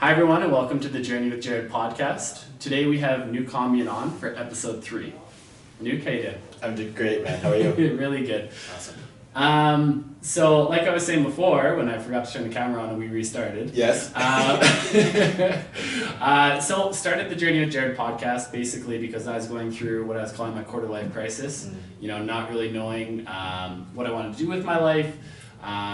Hi everyone and welcome to the Journey with Jared podcast. Today we have Nuke Kombian on for episode 3. Nuke, how you doing? I'm doing great, man. How are you? Really good. Awesome. So like I was saying before, when I forgot to turn the camera on and we restarted. Yes. So started the Journey with Jared podcast basically because I was going through what I was calling my quarter life crisis. You know, not really knowing what I wanted to do with my life.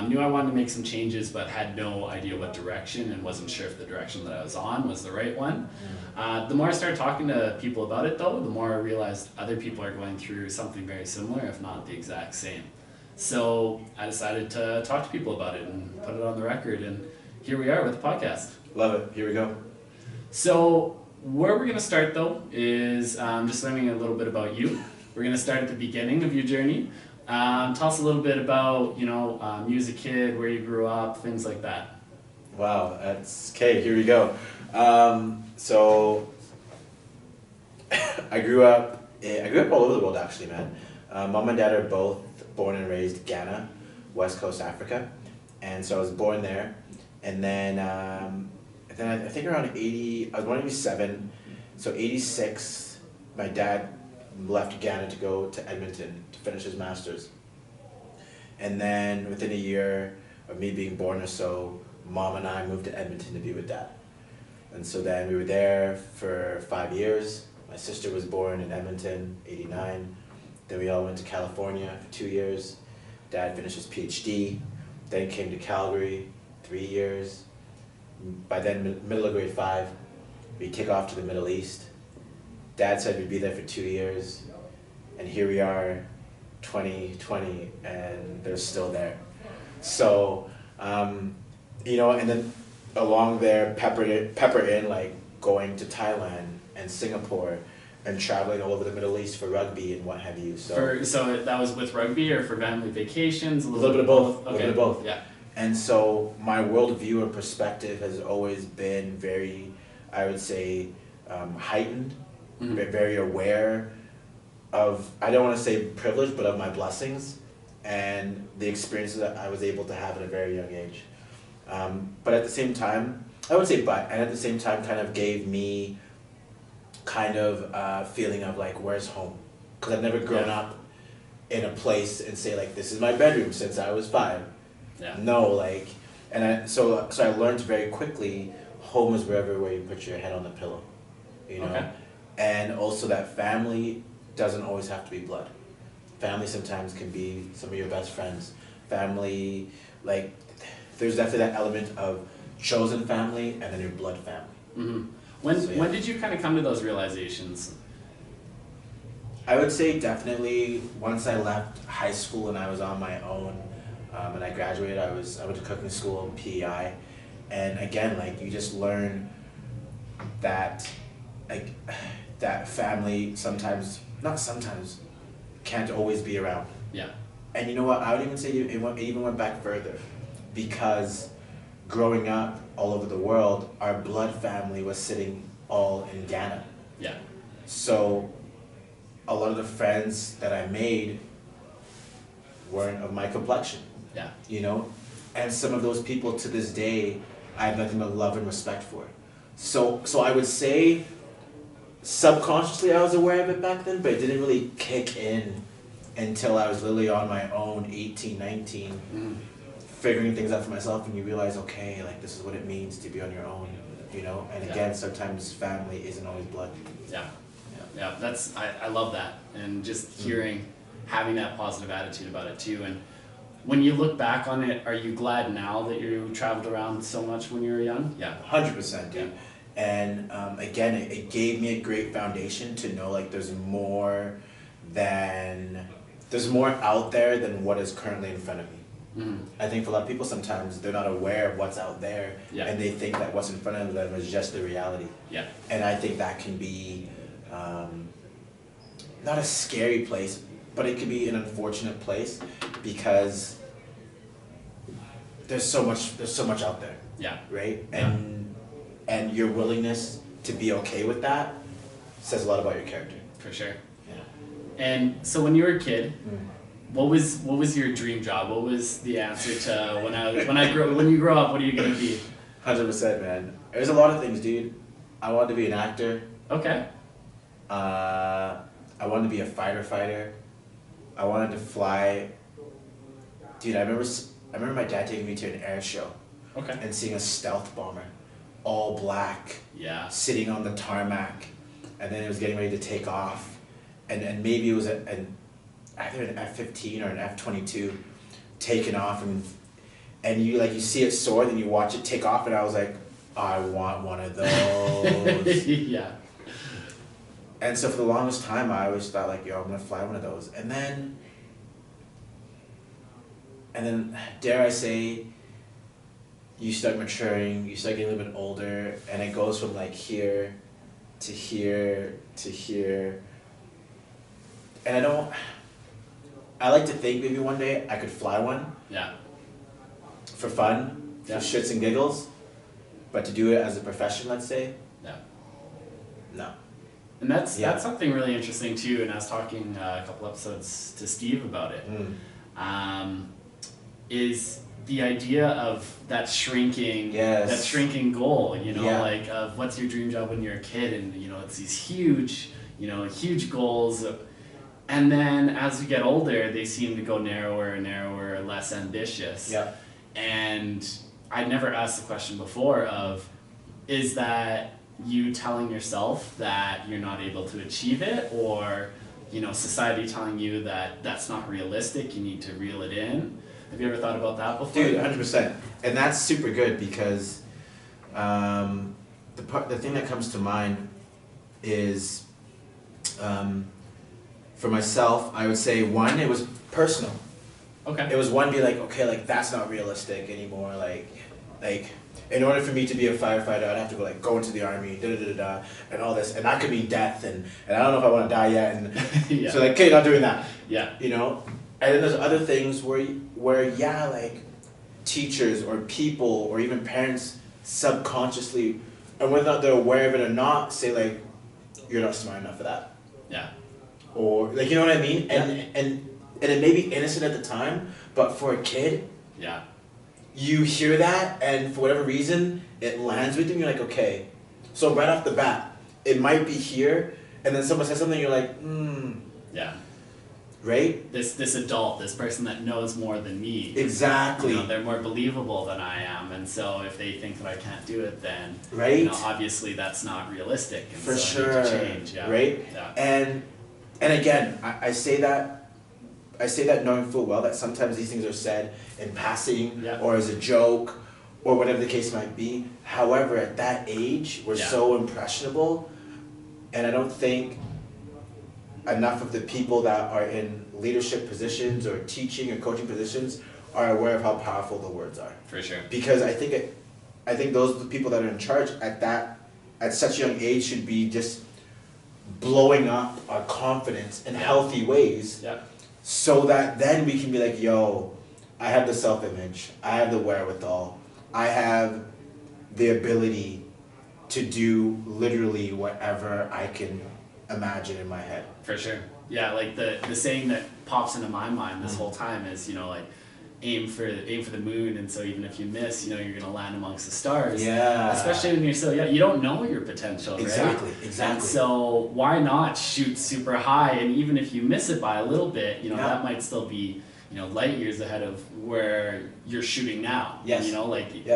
Knew I wanted to make some changes, but had no idea what direction and wasn't sure if the direction that I was on was the right one. The more I started talking to people about it though, the more I realized other people are going through something very similar, if not the exact same. So I decided to talk to people about it and put it on the record, and here we are with the podcast. Love it. Here we go. So where we're going to start though is just learning a little bit about you. We're going to start at the beginning of your journey. Tell us a little bit about, you as a kid, where you grew up, things like that. Wow, that's okay. Here we go. So I grew up all over the world, actually, man. Mom and dad are both born and raised Ghana, West Coast Africa, and so I was born there. And then I think around 80, I was born in 87, so 86, my dad left Ghana to go to Edmonton to finish his master's. And then within a year of me being born or so, Mom and I moved to Edmonton to be with Dad. And so then we were there for 5 years. My sister was born in Edmonton, 89. Then we all went to California for 2 years. Dad finished his PhD, then came to Calgary, 3 years. By then, middle of grade 5, we kick off to the Middle East. Dad said we'd be there for 2 years, and here we are, 2020, and they're still there. So, and then along there, pepper in like going to Thailand and Singapore and traveling all over the Middle East for rugby and what have you. So that was with rugby or for family vacations? A little bit of both. Okay. A little bit of both. Yeah. And so my worldview and perspective has always been very, I would say, heightened. Very aware of, I don't want to say privilege, but of my blessings and the experiences that I was able to have at a very young age. But at the same time, and at the same time kind of gave me kind of a feeling of like, where's home? Because I've never grown up in a place and say like, this is my bedroom since I was 5. Yeah. No, so I learned very quickly, home is where you put your head on the pillow, Okay. And also that family doesn't always have to be blood. Family sometimes can be some of your best friends. Family, there's definitely that element of chosen family and then your blood family. When did you kind of come to those realizations? I would say definitely once I left high school and I was on my own, and I graduated, I went to cooking school, PEI, and again, you just learn that, that family can't always be around. Yeah. And you know what, I would even say it even went back further, because growing up all over the world, our blood family was sitting all in Ghana. Yeah. So a lot of the friends that I made weren't of my complexion. Yeah. And some of those people to this day, I have nothing but love and respect for. So I would say subconsciously I was aware of it back then, but it didn't really kick in until I was literally on my own, 18, 19, figuring things out for myself, and you realize, okay, this is what it means to be on your own, and again, sometimes family isn't always blood. Yeah, I love that, and just hearing, having that positive attitude about it too. And when you look back on it, are you glad now that you traveled around so much when you were young? Yeah. 100%, dude. And again, it gave me a great foundation to know there's more out there than what is currently in front of me. I think for a lot of people sometimes they're not aware of what's out there, and they think that what's in front of them is just the reality. Yeah. And I think that can be not a scary place, but it can be an unfortunate place because there's so much out there. Yeah. Right? And your willingness to be okay with that says a lot about your character. For sure. Yeah. And so when you were a kid, what was your dream job? What was the answer to when you grow up, what are you gonna be? 100%, man. There's a lot of things, dude. I wanted to be an actor. Okay. I wanted to be a fighter. I wanted to fly. Dude, I remember my dad taking me to an air show. Okay. And seeing a stealth bomber, all black. Yeah. Sitting on the tarmac, and then it was getting ready to take off, and maybe it was either an F-15 or an F-22, taking off, and you see it soar, then you watch it take off, and I was like, I want one of those. Yeah. And so for the longest time, I always thought like, yo, I'm gonna fly one of those, and then dare I say, you start maturing, you start getting a little bit older, and it goes from like here to here to here. And I like to think maybe one day I could fly one. Yeah. For fun, for shits and giggles, but to do it as a profession, let's say. Yeah. No. And that's something really interesting too, and I was talking a couple episodes to Steve about it. Is the idea of that shrinking goal, like of what's your dream job when you're a kid, and it's these huge goals, and then as we get older they seem to go narrower and narrower, less ambitious. Yeah. And I'd never asked the question before of, is that you telling yourself that you're not able to achieve it, or society telling you that that's not realistic, you need to reel it in? Have you ever thought about that before? Dude, 100%. And that's super good because the thing that comes to mind is, for myself, I would say, one, it was personal. Okay. It was one, be like, okay, like that's not realistic anymore. Like in order for me to be a firefighter, I'd have to go into the army, and all this, and that could be death, and I don't know if I want to die yet, and so like, okay, not doing that. Yeah. And then there's other things where like teachers or people or even parents subconsciously, and whether or not they're aware of it or not, say like, you're not smart enough for that. Yeah. Or like, you know what I mean? Yeah. And it may be innocent at the time, but for a kid, yeah, you hear that, and for whatever reason, it lands with you. You're like, okay. So right off the bat, it might be here, and then someone says something, you're like, yeah. Right? This adult, this person that knows more than me. Exactly. They're more believable than I am, and so if they think that I can't do it, then obviously that's not realistic. And for so sure. I need to change. Yeah. Right? Yeah. And again, I say that knowing full well that sometimes these things are said in passing or as a joke or whatever the case might be. However, at that age, we're so impressionable, and I don't think enough of the people that are in leadership positions or teaching or coaching positions are aware of how powerful the words are. For sure. Because I think those the people that are in charge at such a young age should be just blowing up our confidence in healthy ways, so that then we can be like, yo, I have the self-image, I have the wherewithal, I have the ability to do literally whatever I can imagine in my head. For sure. Yeah, like the saying that pops into my mind this whole time is, like, aim for the moon, and so even if you miss, you're gonna land amongst the stars. Yeah. Especially when you're so young, you don't know your potential, right? Exactly. And so why not shoot super high, and even if you miss it by a little bit, that might still be, light years ahead of where you're shooting now. Yes.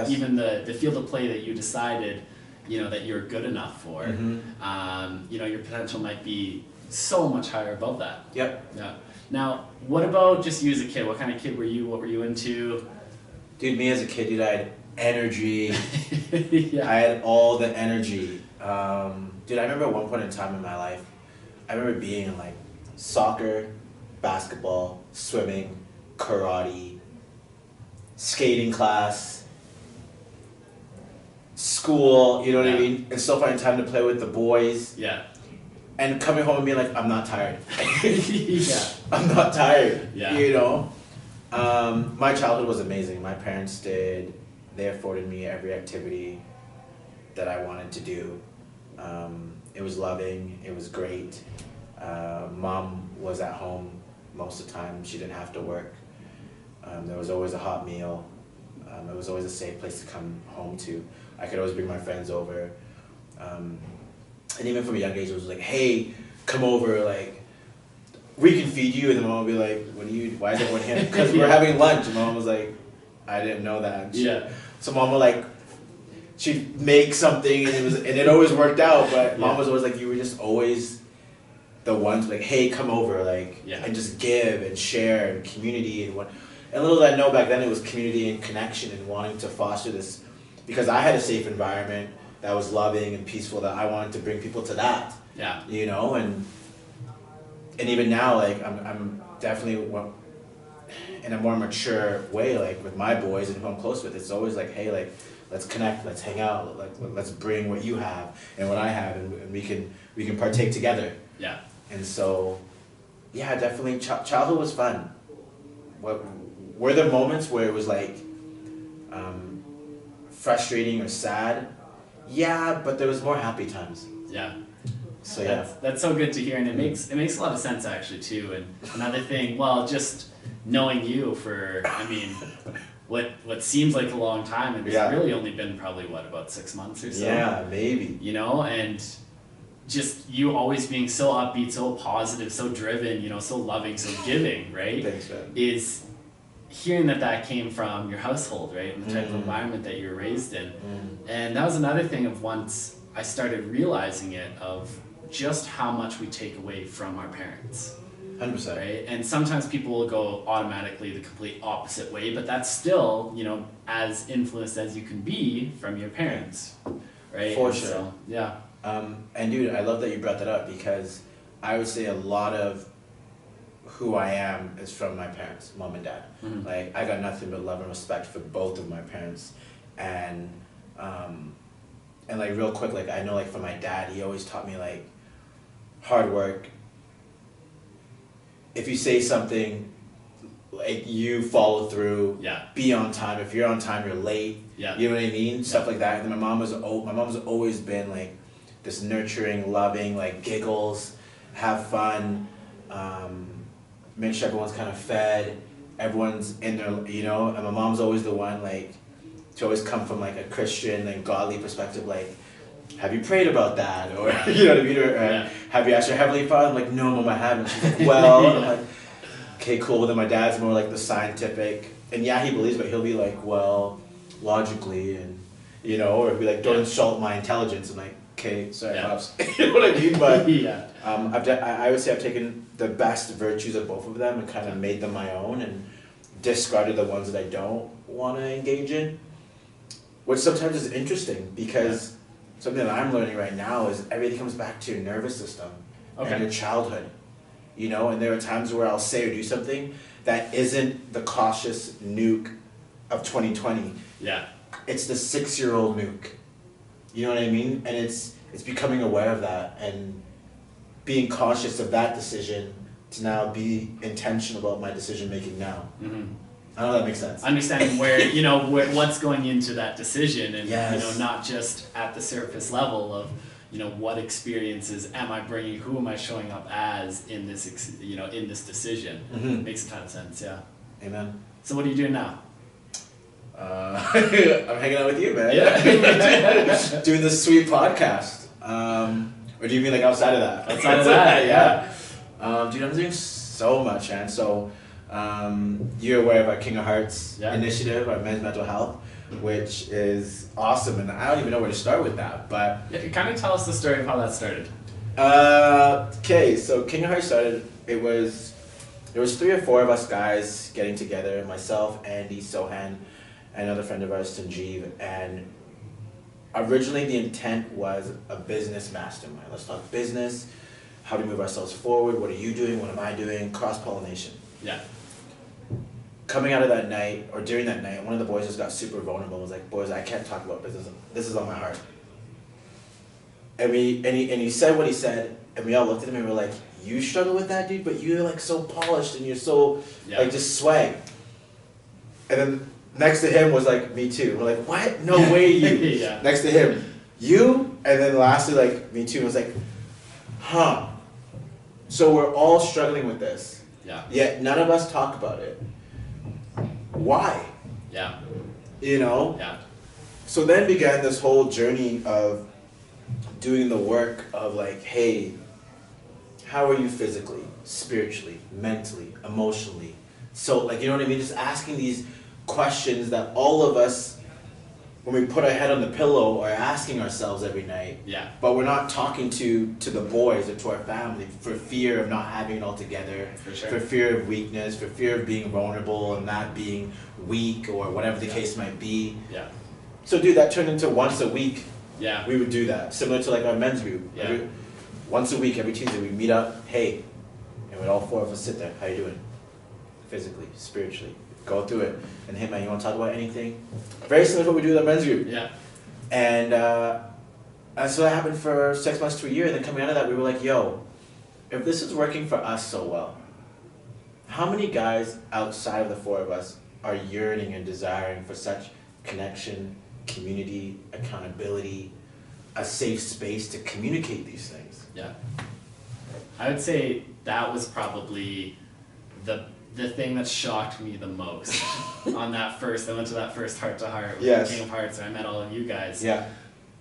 Even the field of play that you decided, that you're good enough for, your potential might be so much higher above that. Yep. Yeah. Now, what about just you as a kid? What kind of kid were you? What were you into? Dude, me as a kid, I had energy. Yeah. I had all the energy. Dude, I remember at one point in time in my life, I remember being in like soccer, basketball, swimming, karate, skating class, school, you know what I mean? And still finding time to play with the boys. Yeah. And coming home and being like, I'm not tired. Yeah. I'm not tired. Yeah. My childhood was amazing. My parents they afforded me every activity that I wanted to do. It was loving, it was great. Mom was at home most of the time. She didn't have to work. There was always a hot meal. It was always a safe place to come home to. I could always bring my friends over. And even from a young age, it was like, hey, come over, like, we can feed you. And then mom would be like, why is everyone here? Because we're having lunch. And mom was like, I didn't know that. So mom would like, she'd make something and it always worked out. But mom was always like, you were just always the ones like, hey, come over, like, and just give and share and community and what. And little did I know back then it was community and connection and wanting to foster this, because I had a safe environment that was loving and peaceful, that I wanted to bring people to that. You know, and even now, like, I'm definitely in a more mature way, like with my boys and who I'm close with, it's always like, hey, like, let's connect, let's hang out, like, let's bring what you have and what I have, and we can partake together. And so, yeah, definitely childhood was fun. Were there moments where it was like frustrating or sad? Yeah, but there was more happy times. So that's so good to hear, and it makes a lot of sense actually too. And another thing, well, just knowing you for, I mean, what seems like a long time, and it's really only been probably about 6 months or so. Yeah, maybe. You know, and just you always being so upbeat, so positive, so driven, you know, so loving, so giving, right? Thanks, man. Is hearing that came from your household, right? And the type of environment that you were raised in. And that was another thing of once I started realizing it, of just how much we take away from our parents. 100%. Right? And sometimes people will go automatically the complete opposite way, but that's still, you know, as influenced as you can be from your parents. Right? For and sure. So, yeah. And dude, I love that you brought that up, because I would say a lot of who I am is from my parents, mom and dad. Like, I got nothing but love and respect for both of my parents. And like real quick, like I know like from my dad, he always taught me like hard work. If you say something, like you follow through, be on time. If you're on time, you're late. You know what I mean? Stuff like that. And my mom's always been like this nurturing, loving, like giggles, have fun, make sure everyone's kind of fed, everyone's in their, you know, and my mom's always the one like to always come from like a Christian and godly perspective, like, have you prayed about that? Or, you know what I mean? Or have you asked your Heavenly Father? I'm like, no, Mom, I haven't. She's like, well, I'm like, okay, cool. Then my dad's more like the scientific, and he believes, but he'll be like, well, logically, and, you know, or be like, don't insult my intelligence. I'm like, okay, sorry, pops. You know what I mean? But I would say I've taken the best virtues of both of them and kind of made them my own, and discarded the ones that I don't want to engage in, which sometimes is interesting, because something that I'm learning right now is everything comes back to your nervous system and your childhood, you know. And there are times where I'll say or do something that isn't the cautious Nuke of 2020. It's the 6-year-old Nuke. You know what I mean? And it's becoming aware of that and being cautious of that decision to now be intentional about my decision making now. I don't know if that makes sense. Understanding where, you know, what's going into that decision, and, you know, not just at the surface level of, you know, what experiences am I bringing, who am I showing up as in this, you know, in this decision. Makes a ton of sense, Amen. So what are you doing now? I'm hanging out with you, man. Doing this sweet podcast. Or do you mean like outside of that? Outside of that, dude, I'm doing so much, man. So, you're aware of our King of Hearts initiative, our men's mental health, which is awesome, and I don't even know where to start with that, but... kind of tell us the story of how that started. Okay, so King of Hearts started, there was 3 or 4 of us guys getting together, myself, Andy, Sohan, and another friend of ours, Sanjeev, and originally the intent was a business mastermind. Let's talk business, how to move ourselves forward, what are you doing, what am I doing, cross-pollination. Coming out of that night, or during that night, one of the boys just got super vulnerable and was like, boys, I can't talk about business, this is on my heart. And he said what he said, and we all looked at him and we were like, you struggle with that, dude, but you're like so polished and you're so, like, just swag. And then next to him was like, me too. We're like, what? No way, you. Next to him, you, and then lastly, like, me too. And I was like, huh. So we're all struggling with this. Yet none of us talk about it. Why? you know? Yeah. So then began this whole journey of doing the work of like, hey, how are you physically, spiritually, mentally, emotionally? So like, you know what I mean? Just asking these questions that all of us, when we put our head on the pillow, are asking ourselves every night. Yeah. But we're not talking to the boys or to our family for fear of not having it all together, For sure. for fear of weakness, for fear of being vulnerable and not being weak or whatever the case might be. Yeah. So dude, that turned into once a week. Yeah. We would do that, similar to like our men's group. Yeah. Once a week, every Tuesday, we'd meet up, hey, and we'd all four of us sit there, how you doing? Physically, spiritually, go through it. And hey man, you want to talk about anything? Very similar to what we do with our men's group. Yeah. And so that happened for 6 months to a year, and then coming out of that, we were like, yo, if this is working for us so well, how many guys outside of the four of us are yearning and desiring for such connection, community, accountability, a safe space to communicate these things? Yeah. I would say that was probably the thing that shocked me the most on that first, I went to that first heart to heart with Yes. King of Hearts, and I met all of you guys. Yeah.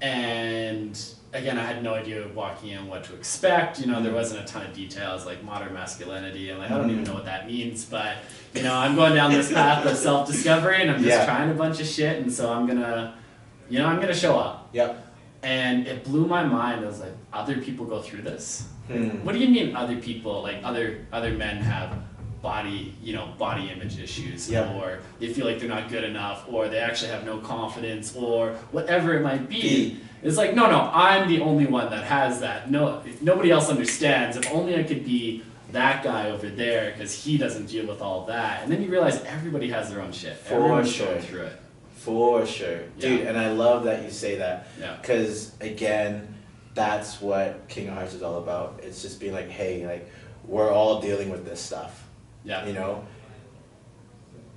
And again, I had no idea walking in what to expect. You know, there wasn't a ton of details like modern masculinity, and like I don't even know what that means. But you know, I'm going down this path of self-discovery, and I'm just trying a bunch of shit, and so I'm gonna show up. Yep. And it blew my mind. I was like, other people go through this. What do you mean other people? Like other men have body image issues, or they feel like they're not good enough, or they actually have no confidence, or whatever it might be. It's like, no, I'm the only one that has that. No, if nobody else understands. If only I could be that guy over there, because he doesn't deal with all that. And then you realize everybody has their own shit. Everyone's going through it. For sure. Dude, and I love that you say that. Yeah. Because, again, that's what King of Hearts is all about. It's just being like, hey, like, we're all dealing with this stuff. Yeah. You know?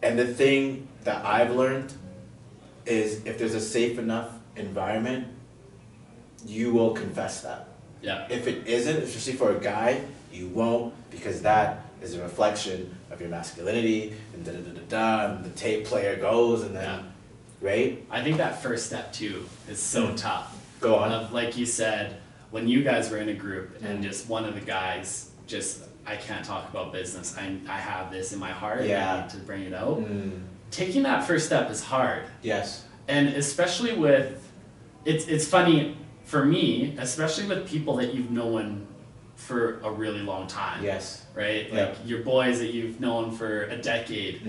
And the thing that I've learned is if there's a safe enough environment, you will confess that. Yeah. If it isn't, especially for a guy, you won't, because that is a reflection of your masculinity, and and the tape player goes, and then, right? I think that first step too is so tough. Go on. Of, like you said, when you guys were in a group and just one of the guys just, I can't talk about business. I have this in my heart. And I need to bring it out. Taking that first step is hard. Yes. And especially with, it's funny for me, especially with people that you've known for a really long time. Yes. Right? Like your boys that you've known for a decade.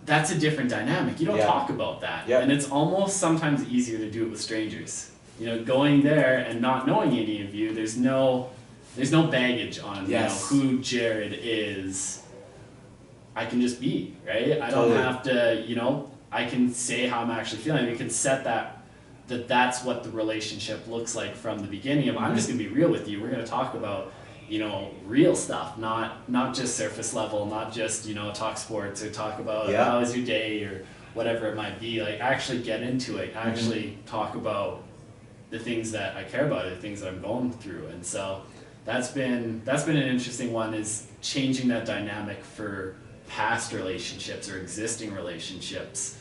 That's a different dynamic. You don't talk about that. And it's almost sometimes easier to do it with strangers. You know, going there and not knowing any of you, there's no baggage on you know, who Jared is. I can just be, right? I don't have to, you know, I can say how I'm actually feeling. We can set that's what the relationship looks like from the beginning of, I'm just gonna be real with you. We're gonna talk about, you know, real stuff, not just surface level, not just, you know, talk sports or talk about how was your day or whatever it might be. Like actually get into it, actually talk about the things that I care about, the things that I'm going through. And so that's been an interesting one, is changing that dynamic for past relationships or existing relationships,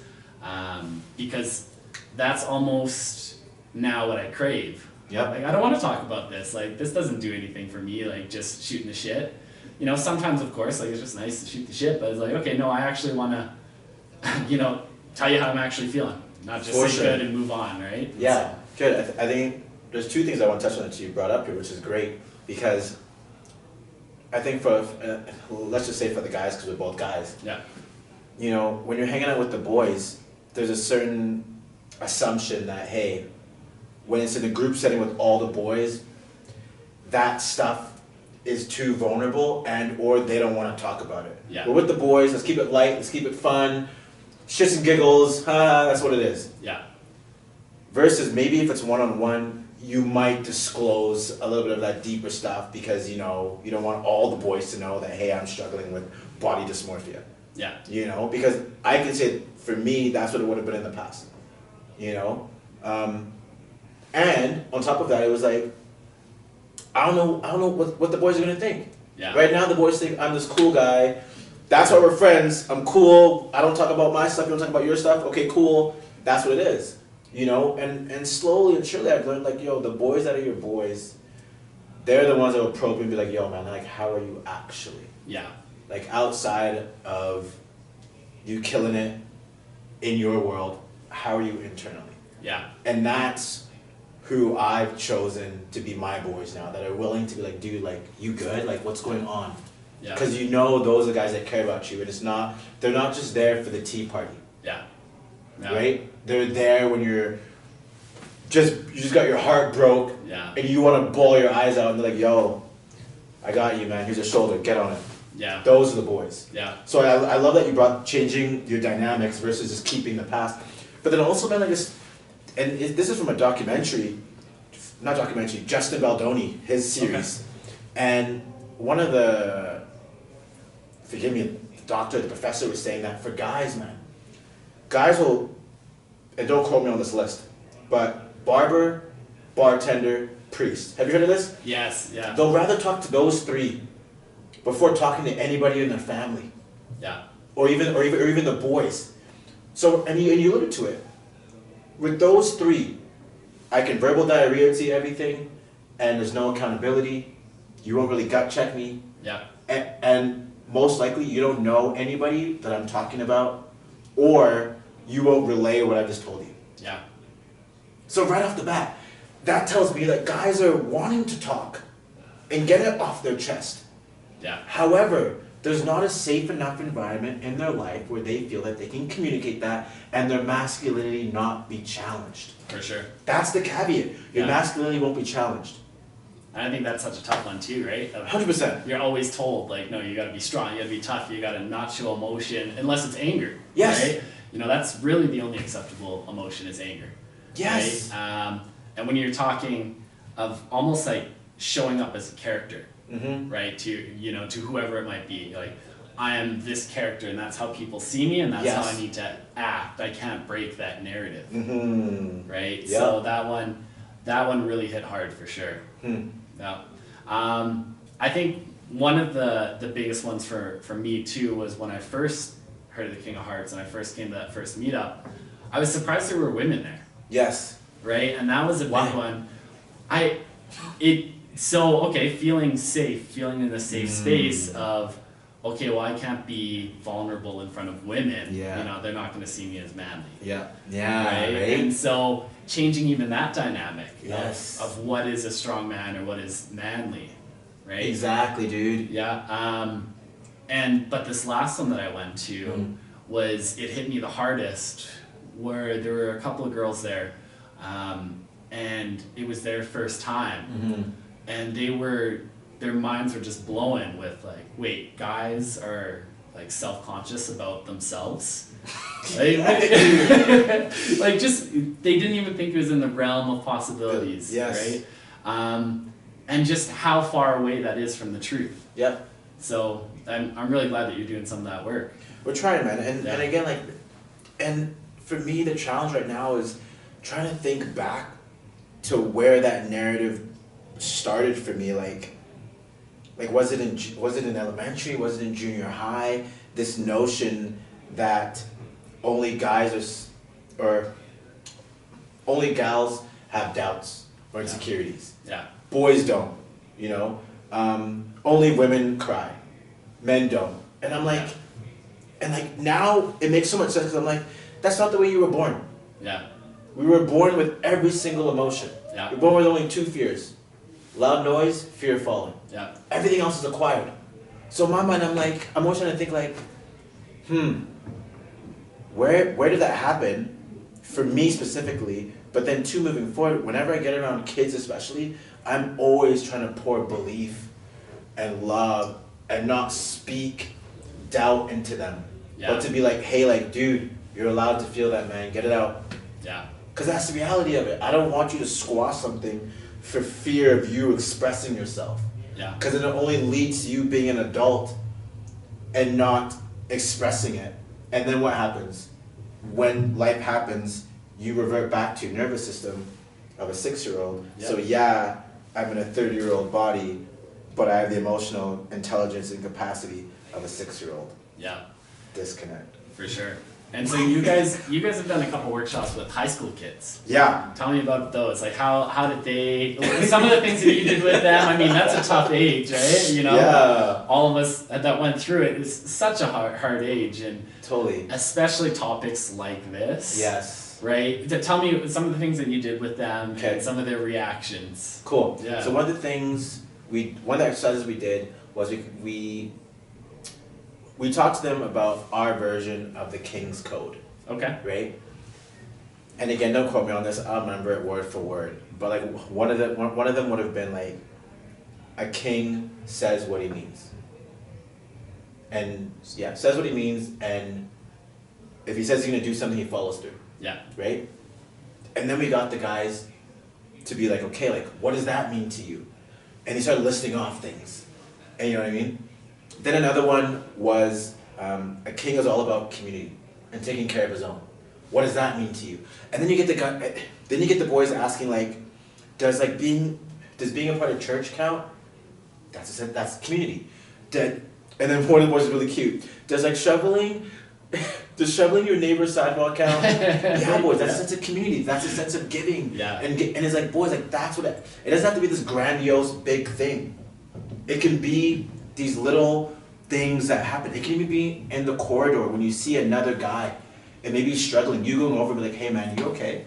because that's almost now what I crave. Like I don't want to talk about this. Like this doesn't do anything for me. Like just shooting the shit. You know, sometimes of course, like it's just nice to shoot the shit, but it's like, okay, no, I actually want to, you know, tell you how I'm actually feeling, not just say good and move on, right? Yeah, good. I think there's two things I want to touch on that you brought up here, which is great, because I think for let's just say for the guys, because we're both guys. Yeah. You know, when you're hanging out with the boys, there's a certain assumption that, hey, when it's in a group setting with all the boys, that stuff is too vulnerable and or they don't want to talk about it. Yeah. We're with the boys, let's keep it light, let's keep it fun, shits and giggles, that's what it is. Yeah. Versus maybe if it's one-on-one, you might disclose a little bit of that deeper stuff because, you know, you don't want all the boys to know that, hey, I'm struggling with body dysmorphia. Yeah. You know, because I can say for me, that's what it would have been in the past. You know? And on top of that, it was like, I don't know what the boys are gonna think. Yeah. Right now, the boys think I'm this cool guy That's why we're friends. I'm cool. I don't talk about my stuff. You don't talk about your stuff. Okay, cool. That's what it is. You know, and slowly and surely I've learned, like, yo, the boys that are your boys, they're the ones that will probe me and be like, yo, man, like, how are you actually? Yeah. Like, outside of you killing it in your world, how are you internally? Yeah. And that's who I've chosen to be my boys now, that are willing to be like, dude, like, you good? Like, what's going on? Yeah. Because you know those are the guys that care about you, and they're not just there for the tea party. Yeah. No. Right? They're there when you just got your heart broke, Yeah. and you want to bawl your eyes out, and they're like, yo, I got you, man. Here's your shoulder. Get on it. Yeah. Those are the boys. Yeah. So I love that you brought changing your dynamics versus just keeping the past. But then also, man, like this, this is from a documentary, not documentary, Justin Baldoni, his series. Okay. And one of the, forgive me, the doctor, the professor was saying that for guys, man, guys will, and don't quote me on this list, but barber, bartender, priest. Have you heard of this? Yes, yeah. They'll rather talk to those three before talking to anybody in their family. Yeah. Or even the boys. So, and you alluded to it. With those three, I can verbal diarrhea to you everything, and there's no accountability. You won't really gut check me. Yeah. And most likely you don't know anybody that I'm talking about, or you won't relay what I just told you. Yeah. So right off the bat, that tells me that guys are wanting to talk and get it off their chest. Yeah. However, there's not a safe enough environment in their life where they feel that they can communicate that and their masculinity not be challenged. For sure. That's the caveat. Your masculinity won't be challenged. And I think that's such a tough one too, right? 100%. You're always told, like, no, you gotta be strong, you gotta be tough, you gotta not show emotion, unless it's anger. Yes. Right? You know, that's really the only acceptable emotion is anger. Yes. Right? And when you're talking of almost like showing up as a character, right? To whoever it might be, like, I am this character, and that's how people see me, and that's how I need to act. I can't break that narrative, right? Yep. So that one really hit hard for sure. Yeah. I think one of the biggest ones for me too was when I first heard of the King of Hearts and I first came to that first meetup. I was surprised there were women there. Yes. Right, and that was a big one. Feeling safe, feeling in a safe space of, okay, well, I can't be vulnerable in front of women. Yeah. You know, they're not going to see me as manly. Yeah. Yeah. Right? And so changing even that dynamic of what is a strong man or what is manly, right? Exactly, dude. Yeah. But this last one that I went to it hit me the hardest, where there were a couple of girls there, and it was their first time, and their minds were just blowing with like, wait, guys are like self-conscious about themselves. Like just they didn't even think it was in the realm of possibilities. Right? And just how far away that is from the truth. Yep. So I'm really glad that you're doing some of that work. We're trying, man, and again, like, and for me the challenge right now is trying to think back to where that narrative started for me. Like was it in elementary? Was it in junior high? This notion that only guys or only gals have doubts or insecurities. Yeah. Boys don't, you know. Only women cry, men don't. And I'm like, now it makes so much sense because I'm like, that's not the way you were born. Yeah. We were born with every single emotion. Yeah. We're born with only two fears: loud noise, fear of falling. Yeah. Everything else is acquired. So in my mind, I'm always trying to think like, where did that happen for me specifically? But then two, moving forward, whenever I get around kids especially, I'm always trying to pour belief and love and not speak doubt into them. But to be like, hey, like, dude, you're allowed to feel that, man. Get it out. Yeah. Because that's the reality of it. I don't want you to squash something for fear of you expressing yourself. Yeah. Because then it only leads to you being an adult and not expressing it. And then what happens? When life happens, you revert back to your nervous system of a 6-year-old. Yeah. So I'm in a 30-year-old body, but I have the emotional intelligence and capacity of a 6-year-old. Yeah. disconnect. For sure. And so you guys have done a couple workshops with high school kids. Yeah. Tell me about those. Like how did they? Some of the things that you did with them. I mean, that's a tough age, right? You know. Yeah. All of us that went through it is such a hard age, and Totally. especially topics like this. Yes. Right. Tell me some of the things that you did with them Okay. and some of their reactions. Cool. Yeah. So one of the exercises we did was we talked to them about our version of the King's Code, Okay. right? And again, don't quote me on this. I'll remember it word for word. But like one of them would have been like, a king says what he means. And yeah, says what he means, and if he says he's gonna do something, he follows through, Yeah. right? And then we got the guys to be like, okay, like what does that mean to you? And they started listing off things, and you know what I mean. Then another one was a king is all about community and taking care of his own. What does that mean to you? And then you get the boys asking like, does being a part of church count? That's community. And then one of the boys is really cute. Does shoveling your neighbor's sidewalk count? Yeah, boys, that's a sense of community. That's a sense of giving. Yeah. And it's like, boys, like that's what it doesn't have to be this grandiose big thing. It can be these little things that happen. It can even be in the corridor when you see another guy and maybe he's struggling. You going over and be like, hey man, you okay?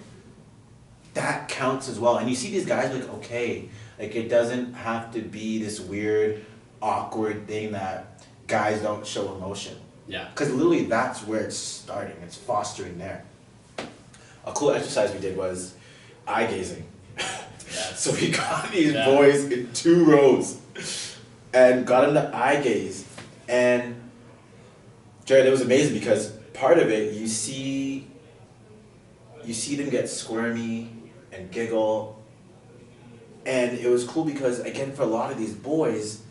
That counts as well. And you see these guys like, okay, like it doesn't have to be this weird, awkward thing that guys don't show emotion. Yeah. Because literally that's where it's starting. It's fostering there. A cool exercise we did was eye gazing. Yes. So we got these boys in 2 rows and got them to eye gaze. And Jared, it was amazing because part of it, you see them get squirmy and giggle. And it was cool because, again, for a lot of these boys,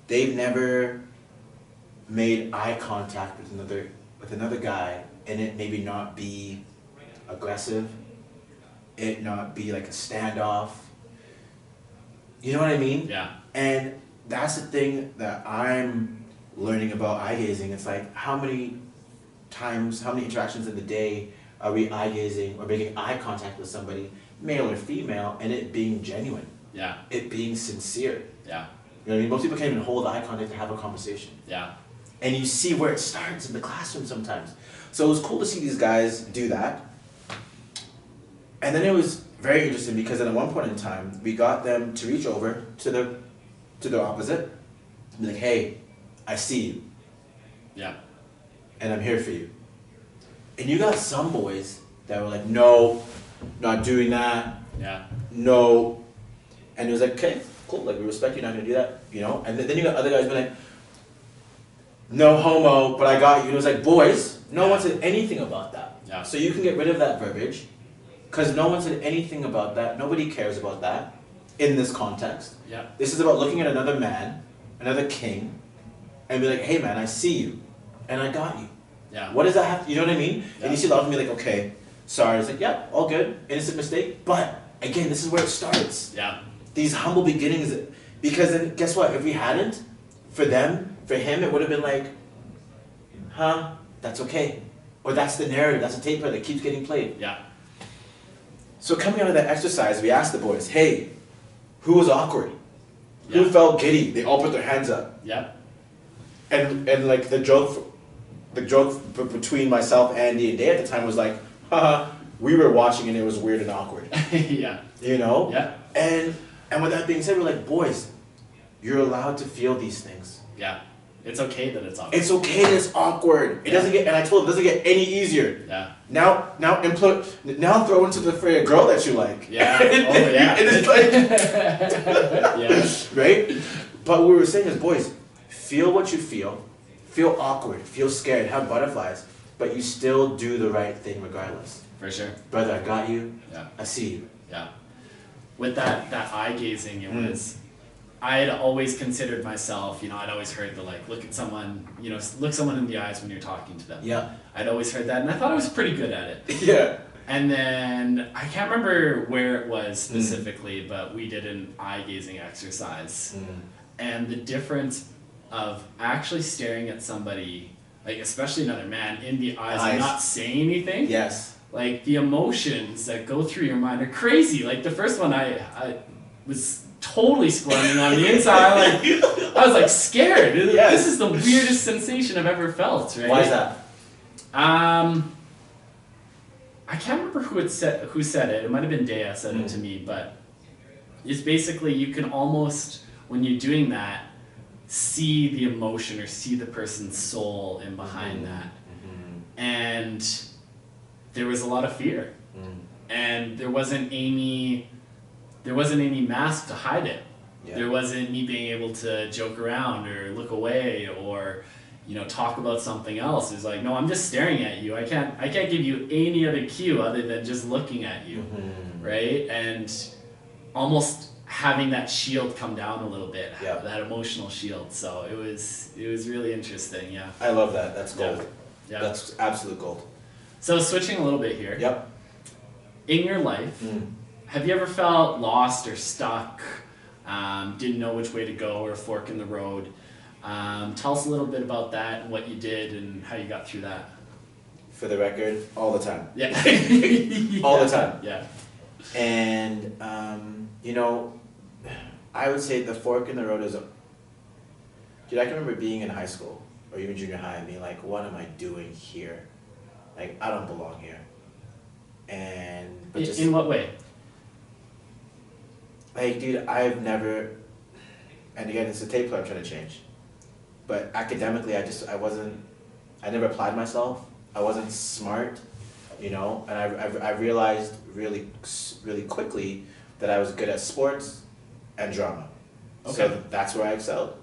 they've never made eye contact with another guy and it maybe not be aggressive, it not be like a standoff. You know what I mean? Yeah. And that's the thing that I'm learning about eye gazing. It's like how many interactions in the day are we eye gazing or making eye contact with somebody, male or female, and it being genuine. Yeah. It being sincere. Yeah. You know what I mean? Most people can't even hold eye contact to have a conversation. Yeah. And you see where it starts in the classroom sometimes. So it was cool to see these guys do that. And then it was very interesting because at one point in time, we got them to reach over to the opposite and be like, hey, I see you. Yeah. And I'm here for you. And you got some boys that were like, no, not doing that. Yeah. No. And it was like, okay, cool, like we respect you, not gonna do that, you know? And then you got other guys being like, no homo, but I got you. And it was like, boys, no one said anything about that. Yeah. So you can get rid of that verbiage, because no one said anything about that. Nobody cares about that in this context. Yeah. This is about looking at another man, another king, and be like, hey man, I see you, and I got you. Yeah. What does that have to, you know what I mean? Yeah. And you see a lot of them be like, okay, sorry. It's like, yeah, all good, innocent mistake. But again, this is where it starts. Yeah. These humble beginnings, because then guess what? If we hadn't, for him, it would have been like, huh, that's okay. Or that's the narrative, that's the tape that keeps getting played. Yeah. So coming out of that exercise, we asked the boys, hey, who was awkward? Yeah. Who felt giddy? They all put their hands up. Yeah. And like the joke between myself, Andy, and Day at the time was like, haha, we were watching and it was weird and awkward. Yeah. You know? Yeah. And with that being said, we're like, boys, you're allowed to feel these things. Yeah. It's okay that it's awkward. It's okay that it's awkward. It doesn't get, and I told him, it doesn't get any easier. Yeah. Now throw into the fray a girl that you like. Yeah. Oh yeah. And it's like, Yeah. right? But what we were saying is, boys, feel what you feel awkward, feel scared, have butterflies, but you still do the right thing regardless. For sure. Brother, I got you. Yeah. I see you. Yeah. With that eye gazing, it was, I had always considered myself, I'd always heard the look at someone, look someone in the eyes when you're talking to them. Yeah. I'd always heard that, and I thought I was pretty good at it. Yeah. And then, I can't remember where it was specifically, but we did an eye gazing exercise. And the difference of actually staring at somebody like especially another man, in the eyes Eyes. and not saying anything. Yes. Like the emotions that go through your mind are crazy. Like the first one, I was totally squirming on the inside. Like I was like scared. Yes. This is the weirdest sensation I've ever felt. Right? Why is that? I can't remember who said it. It might have been Dea said it to me, but it's basically you can almost, when you're doing that, see the emotion or see the person's soul in behind that. And there was a lot of fear. And there wasn't any mask to hide it. Yeah. There wasn't me being able to joke around or look away or talk about something else. It's like, no, I'm just staring at you. I can't give you any other cue other than just looking at you, right? And almost having that shield come down a little bit, that emotional shield. So it was really interesting, yeah. I love that. That's gold. Yeah. That's absolute gold. So switching a little bit here. Yep. In your life, have you ever felt lost or stuck, didn't know which way to go or a fork in the road? Tell us a little bit about that and what you did and how you got through that. For the record, all the time. Yeah. All the time. Yeah. And, I would say the fork in the road is dude, I can remember being in high school or even junior high and being like, what am I doing here? Like, I don't belong here. But in what way? Like, dude, I've never, and again, it's a tape player I'm trying to change. But academically, I never applied myself. I wasn't smart, and I realized really quickly that I was good at sports and drama. Okay. So that's where I excelled.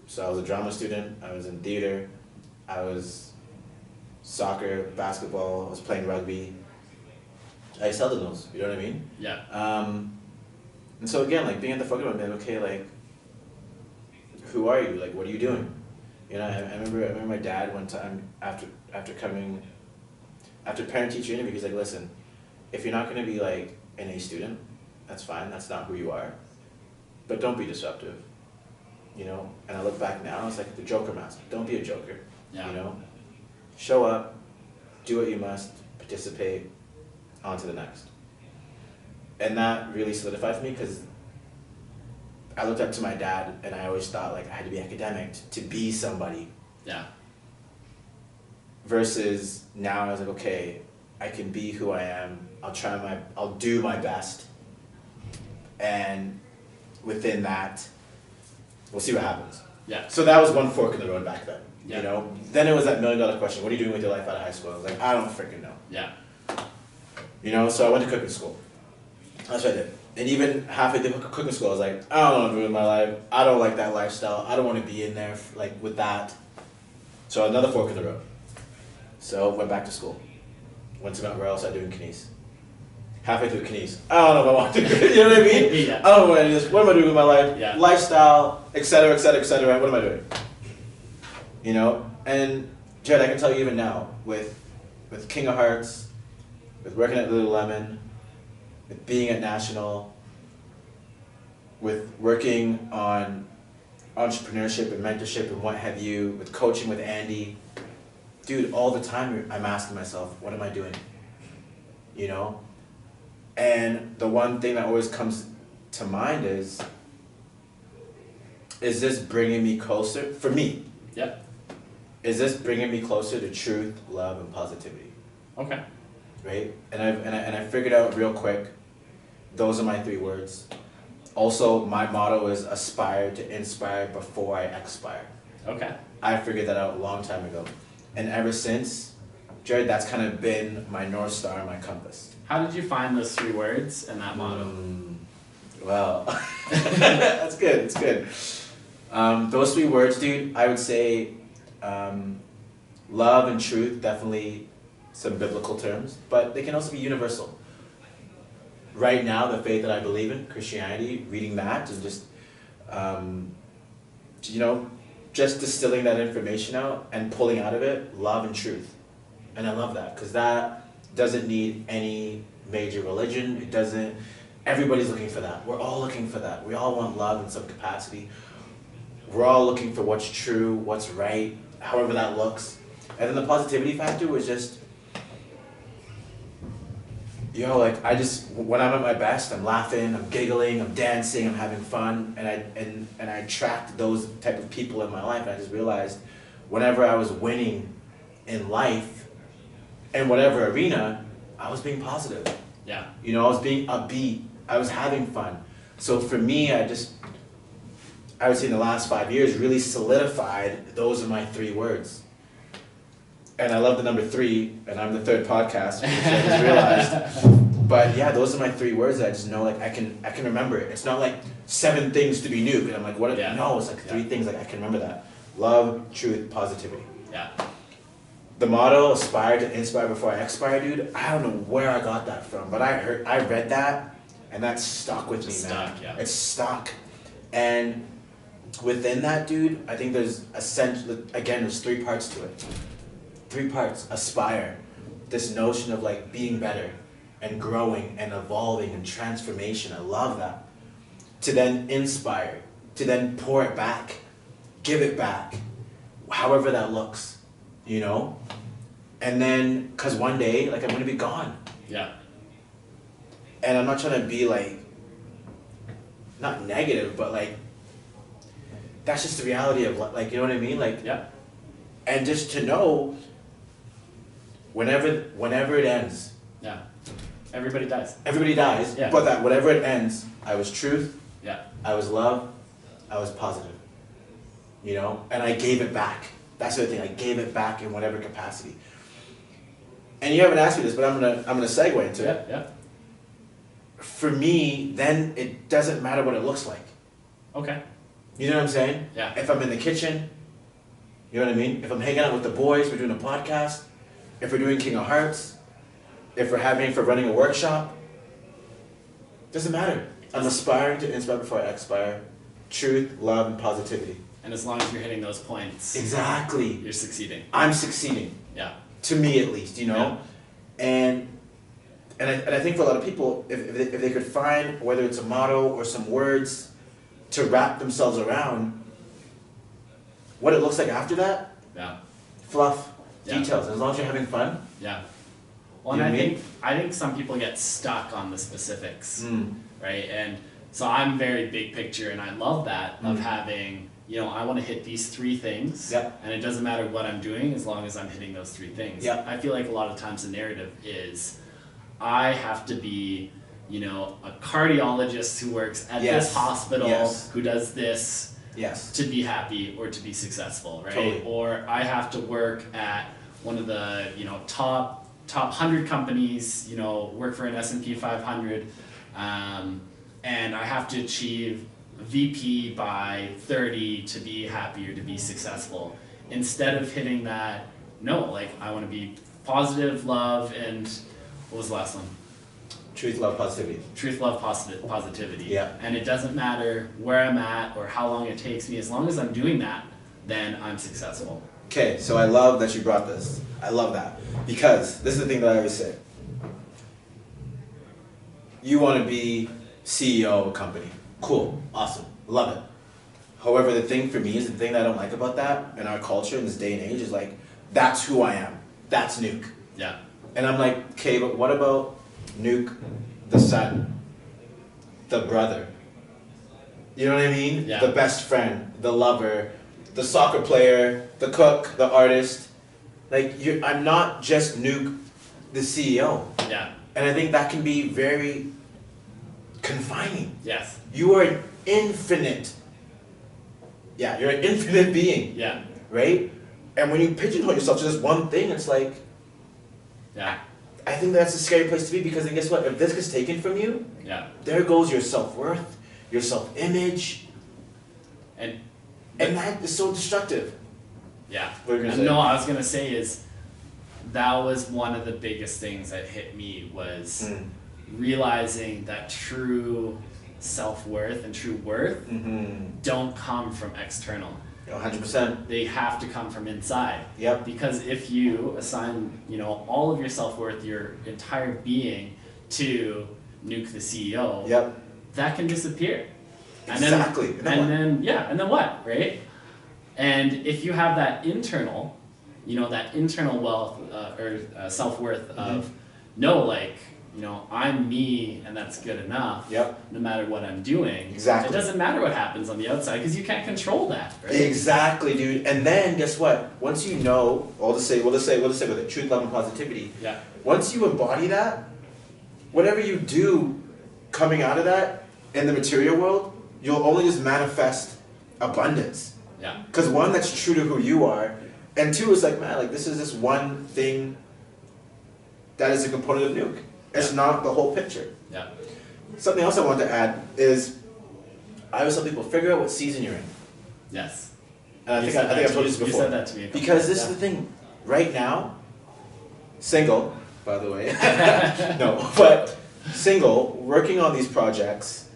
So I was a drama student, I was in theater, I was soccer, basketball, I was playing rugby. I excelled in those, you know what I mean? Yeah. And so again, like being at the fork of the road, okay, like, who are you? Like, what are you doing? I remember my dad one time after parent-teacher interview, he's like, listen, if you're not going to be like an A student, that's fine, that's not who you are, but don't be disruptive, And I look back now, it's like the Joker mask. Don't be a joker, Show up, do what you must, participate, on to the next. And that really solidified for me because I looked up to my dad and I always thought like I had to be academic to be somebody. Yeah. Versus now I was like, okay, I can be who I am. I'll do my best. And within that, we'll see what happens. Yeah. So that was one fork in the road back then. Yeah. Then it was that $1 million question. What are you doing with your life out of high school? I was like, I don't freaking know. Yeah. So I went to cooking school. That's what I did. And even halfway through cooking school, I was like, I don't know what I'm doing with my life. I don't like that lifestyle. I don't want to be in there like with that. So another fork in the road. So went back to school. Went to Mount Royal, started doing kines. Halfway through kines, I don't know if I want to. You know what I mean? Yeah. I don't know what I do this. What am I doing with my life? Yeah. Lifestyle, etc., etc., etc. What am I doing? And Jared, I can tell you even now with King of Hearts, with working at Lululemon, with being at National, with working on entrepreneurship and mentorship and what have you, with coaching with Andy, dude, all the time I'm asking myself, what am I doing? And the one thing that always comes to mind is this bringing me closer, for me? Yeah. Is this bringing me closer to truth, love, and positivity? Okay. Right? And I figured out real quick, those are my 3 words. Also, my motto is aspire to inspire before I expire. Okay. I figured that out a long time ago. And ever since, Jared, that's kind of been my North Star, my compass. How did you find those 3 words and that motto? Well, that's good, it's good. Those 3 words, dude, I would say love and truth, definitely some biblical terms, but they can also be universal. Right now, the faith that I believe in, Christianity, reading that and just, just distilling that information out and pulling out of it, love and truth. And I love that because that doesn't need any major religion. It doesn't, everybody's looking for that. We're all looking for that. We all want love in some capacity. We're all looking for what's true, what's right, however that looks. And then the positivity factor was just, like when I'm at my best, I'm laughing, I'm giggling, I'm dancing, I'm having fun, and I attract those type of people in my life. And I just realized whenever I was winning in life, in whatever arena, I was being positive. Yeah. I was being upbeat. I was having fun. So for me, I would say in the last 5 years really solidified those are my 3 words. And I love the number 3, and I'm the 3rd podcast, which I just realized. But yeah, those are my 3 words that I just know, like, I can remember it. It's not like 7 things to be Nuke, and I'm like, what? Yeah. No, it's like 3 things, like I can remember that. Love, truth, positivity. Yeah. The motto, aspire to inspire before I expire, dude, I don't know where I got that from, but I read that, and that stuck with me, man. Yeah. It's stuck. And within that, dude, I think there's there's 3 parts to it. 3 parts. Aspire. This notion of like being better and growing and evolving and transformation. I love that. To then inspire. To then pour it back. Give it back. However that looks. And then, because one day, like, I'm going to be gone. Yeah. And I'm not trying to be like, not negative, but like, that's just the reality of, like, you know what I mean? Like, yeah. And just to know, whenever it ends. Yeah. Everybody dies. Everybody dies. Yeah. But that whatever it ends, I was truth. Yeah. I was love. I was positive. And I gave it back. That's the other thing. I gave it back in whatever capacity. And you haven't asked me this, but I'm gonna segue into it. Yeah. For me, then it doesn't matter what it looks like. Okay. You know what I'm saying? Yeah. If I'm in the kitchen, you know what I mean? If I'm hanging out with the boys, we're doing a podcast. If we're doing King of Hearts, if we're running a workshop, doesn't matter. I'm aspiring to inspire before I expire. Truth, love, and positivity. And as long as you're hitting those points, exactly, you're succeeding. I'm succeeding. Yeah. To me, at least, Yeah. And I think for a lot of people, if they could find, whether it's a motto or some words to wrap themselves around, what it looks like after that, Yeah. fluff, Yeah. details, as long as you're having fun. Yeah. Well, You know and what I mean? I think some people get stuck on the specifics, Mm. right? And so I'm very big picture, and I love that of having, I want to hit these 3 things, Yep. and it doesn't matter what I'm doing as long as I'm hitting those 3 things. Yep. I feel like a lot of times the narrative is, I have to be, a cardiologist who works at Yes. this hospital, Yes. who does this, Yes. to be happy or to be successful, right? Totally. Or I have to work at one of the top 100 companies, work for an S&P 500, and I have to achieve VP by 30 to be happy or to be successful. Instead of hitting that, no, like, I want to be positive, love, and what was the last one? Truth, love, positivity. Truth, love, positivity. Yeah. And it doesn't matter where I'm at or how long it takes me. As long as I'm doing that, then I'm successful. Okay, so I love that you brought this. I love that. Because this is the thing that I always say. You want to be CEO of a company. Cool. Awesome. Love it. However, the thing for me is, the thing that I don't like about that in our culture in this day and age is like, that's who I am. That's Nuke. Yeah. And I'm like, okay, but what about Nuke, the son, the brother? You know what I mean? Yeah. The best friend, the lover, the soccer player, the cook, the artist. Like, I'm not just Nuke, the CEO. Yeah. And I think that can be very confining. Yes. You are an infinite. Yeah, you're an infinite being. Yeah. Right? And when you pigeonhole yourself to just one thing, it's like, Yeah. I think that's a scary place to be, because then guess what? If this gets taken from you, Yeah. there goes your self-worth, your self-image, And that is so destructive. yeah. What were you gonna And say? no, I was gonna say is that was one of the biggest things that hit me was realizing that true self-worth and true worth don't come from external. 100%. They have to come from inside. Yep. Because if you assign, all of your self-worth, your entire being to Nuke the CEO, Yep. that can disappear. Exactly. And then what, right? And if you have that internal, you know, that internal wealth or self-worth of no, like, you know, I'm me and that's good enough. Yep. No matter what I'm doing. Exactly. It doesn't matter what happens on the outside because you can't control that, right? Exactly, dude. And then guess what? Once you know, we'll just say with it, truth, love, and positivity. Yeah. Once you embody that, whatever you do coming out of that in the material world, you'll only just manifest abundance. Yeah. Because one, that's true to who you are, and two, it's like, man, like this is this one thing that is a component of Nuke. It's not the whole picture. Yeah. Something else I want to add is, I always tell people, figure out what season you're in. Yes. And I think I've told you this before. You said that to me. Because this is the thing, right now, single, by the way, no, but single, working on these projects,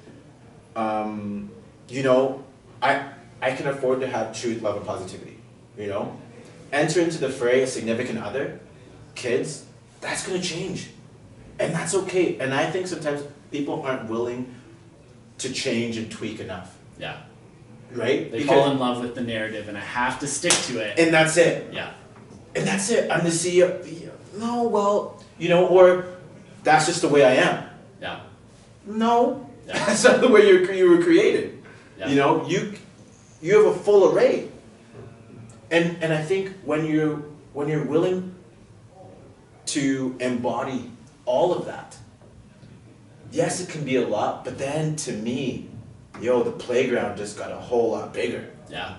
you know, I can afford to have truth, love, and positivity, you know? Enter into the fray a significant other, kids, that's gonna change. And that's okay. And I think sometimes people aren't willing to change and tweak enough. Yeah. Right? They fall in love with the narrative and I have to stick to it. And that's it. Yeah. And that's it. I'm the CEO. No, well, you know, or that's just the way I am. Yeah. No, Yeah. that's not the way you were created. Yeah. You know, you have a full array. And I think when you're willing to embody all of that, yes, it can be a lot, but then to me, the playground just got a whole lot bigger. Yeah.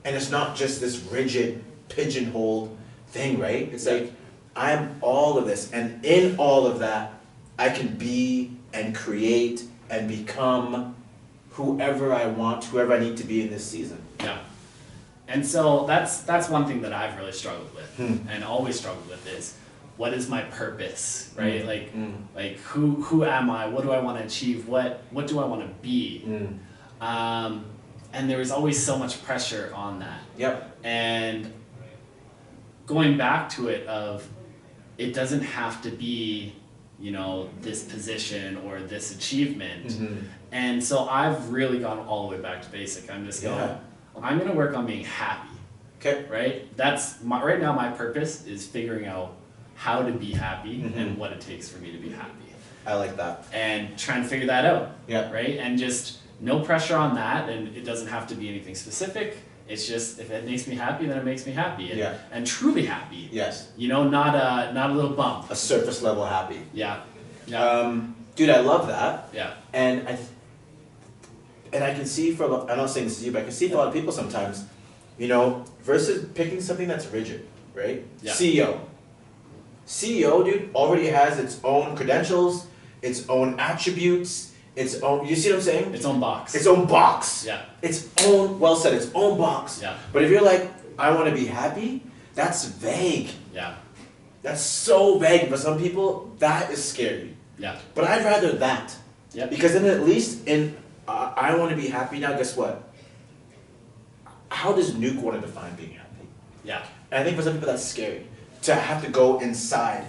And it's not just this rigid, pigeonholed thing, right? It's like, I'm all of this, and in all of that, I can be and create and become whoever I want, whoever I need to be in this season. Yeah. And so that's one thing that I've really struggled with and always struggled with is, what is my purpose, right? Like who am I? What do I want to achieve? What do I want to be? And there was always so much pressure on that. Yep. And going back to it of, it doesn't have to be, you know, this position or this achievement. And so I've really gone all the way back to basic. I'm just going, I'm going to work on being happy. Okay. Right? That's right now my purpose is figuring out how to be happy and what it takes for me to be happy. I like that. And try and figure that out. Yeah. Right? And just no pressure on that, and it doesn't have to be anything specific. It's just, if it makes me happy, then it makes me happy. And, and truly happy. Yes. You know, not a little bump. A surface level happy. Yeah. Yeah. Dude, I love that. Yeah. And I can see I'm not saying this to you, but I can see for a lot of people sometimes, you know, versus picking something that's rigid, right? Yeah. CEO, dude, already has its own credentials, its own attributes, its own, you see what I'm saying? Its own box. Its own box. Yeah. Its own, well said, its own box. Yeah. But if you're like, I want to be happy, that's vague. Yeah. That's so vague. For some people, that is scary. Yeah. But I'd rather that. Yep. Because then at least in, I want to be happy now, guess what? How does Nuke want to define being happy? Yeah. And I think for some people that's scary. To have to go inside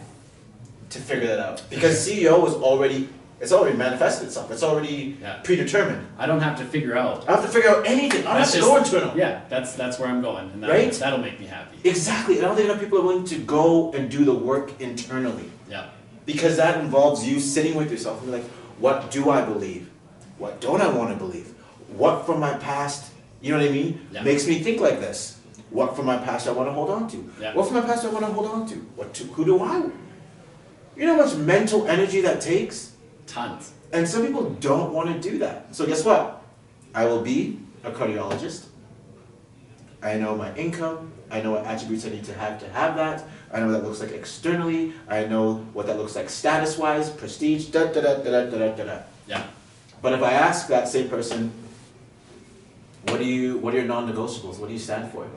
to figure that out. Because CEO is already, it's already manifested itself. It's already predetermined. I don't have to figure out. I don't have to figure out anything. I don't have to go internal. Yeah, that's where I'm going. And right? That'll make me happy. Exactly. And I don't think enough people are willing to go and do the work internally. Yeah. Because that involves you sitting with yourself and be like, what do I believe? What don't I want to believe? What from my past, you know what I mean, makes me think like this? What from my past I want to hold on to? Yeah. What from my past I want to hold on to? Who do I? You know how much mental energy that takes? Tons. And some people don't want to do that. So guess what? I will be a cardiologist. I know my income. I know what attributes I need to have that. I know what that looks like externally. I know what that looks like status-wise, prestige, Yeah. But if I ask that same person, what are your non-negotiables? What do you stand for?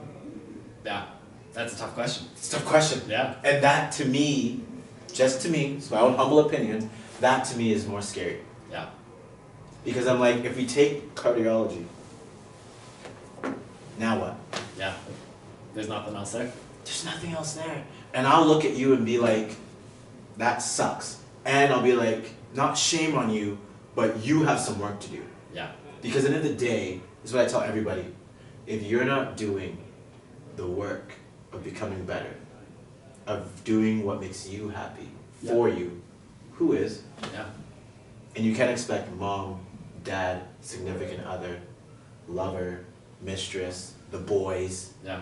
Yeah. That's a tough question. It's a tough question. Yeah. And that to me, just to me, it's my own humble opinion, that to me is more scary. Yeah. Because I'm like, if we take cardiology, now what? Yeah. There's nothing else there. There's nothing else there. And I'll look at you and be like, that sucks. And I'll be like, not shame on you, but you have some work to do. Yeah. Because at the end of the day, this is what I tell everybody. If you're not doing the work of becoming better, of doing what makes you happy for you, who is? Yeah. And you can't expect mom, dad, significant other, lover, mistress, the boys Yeah.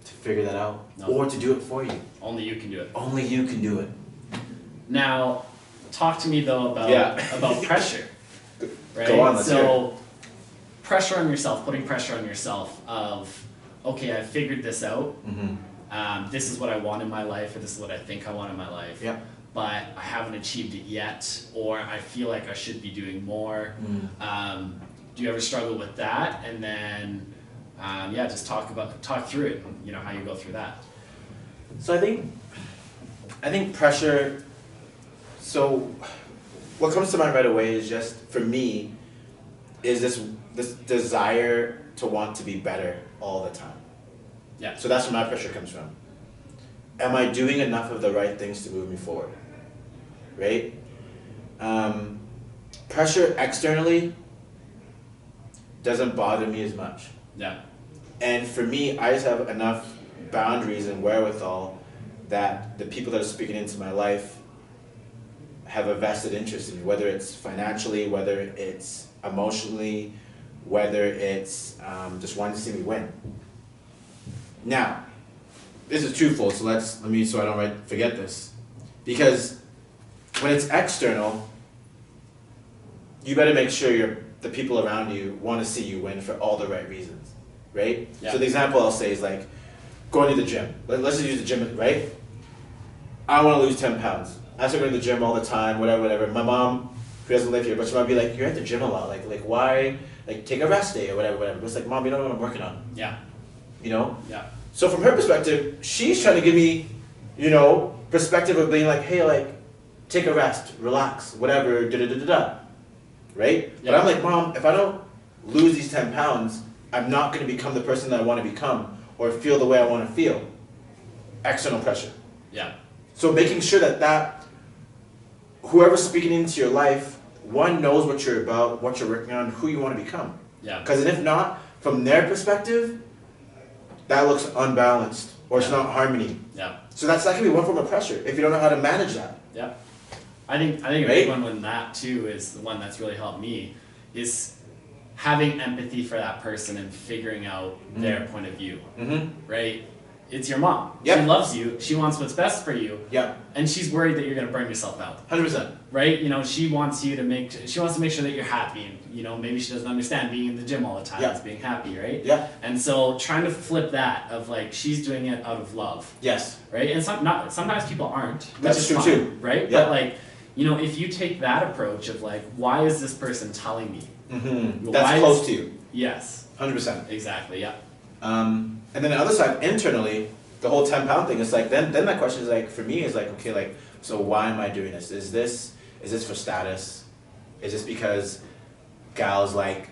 to figure that out No. or to do it for you. Only you can do it. Only you can do it. Now, talk to me though about about pressure. Right? Go on, let's hear so pressure on yourself, putting pressure on yourself of, okay, I figured this out. This is what I want in my life, or this is what I think I want in my life. Yeah. But I haven't achieved it yet, or I feel like I should be doing more. Do you ever struggle with that? And then, just talk through it. And, you know, how you go through that. So I think pressure. So what comes to mind right away is just, for me, is this desire to want to be better all the time. Yeah. So that's where my pressure comes from. Am I doing enough of the right things to move me forward? Right? Pressure externally doesn't bother me as much. Yeah. And for me, I just have enough boundaries and wherewithal that the people that are speaking into my life have a vested interest in me, whether it's financially, whether it's emotionally, whether it's just wanting to see me win. Now, this is twofold, so so I don't forget this. Because when it's external, you better make sure the people around you want to see you win for all the right reasons, right? Yeah. So the example I'll say is like going to the gym. Let's just use the gym, right? I want to lose 10 pounds. I start going to the gym all the time, whatever. My mom, who doesn't live here, but she might be like, you're at the gym a lot. Like why? Like, take a rest day or whatever. But it's like, Mom, you don't know what I'm working on. Yeah. You know? Yeah. So from her perspective, she's trying to give me, perspective of being like, hey, like, take a rest, relax, whatever, da-da-da-da-da. Right? Yeah. But I'm like, Mom, if I don't lose these 10 pounds, I'm not going to become the person that I want to become or feel the way I want to feel. External pressure. Yeah. So making sure that whoever's speaking into your life, one, knows what you're about, what you're working on, who you want to become. Yeah. Because if not, from their perspective, that looks unbalanced or it's not harmony. Yeah. So that can be one form of pressure if you don't know how to manage that. Yeah. I think a big one with that too is the one that's really helped me is having empathy for that person and figuring out their point of view. Right? It's your mom. Yep. She loves you. She wants what's best for you. Yeah. And she's worried that you're going to burn yourself out. 100%. Right? She wants to make sure that you're happy. And, maybe she doesn't understand being in the gym all the time as being happy, right? Yeah. And so trying to flip that of like, she's doing it out of love. Yes. Right? And sometimes people aren't. Which That's is true fine, too. Right? Yeah. But like, if you take that approach of like, why is this person telling me? That's close to you. Yes. 100%. Exactly, yeah. And then the other side, internally, the whole 10-pound thing is like, then that question is like, for me, is like, okay, like, so why am I doing this? Is this for status? Is this because girls like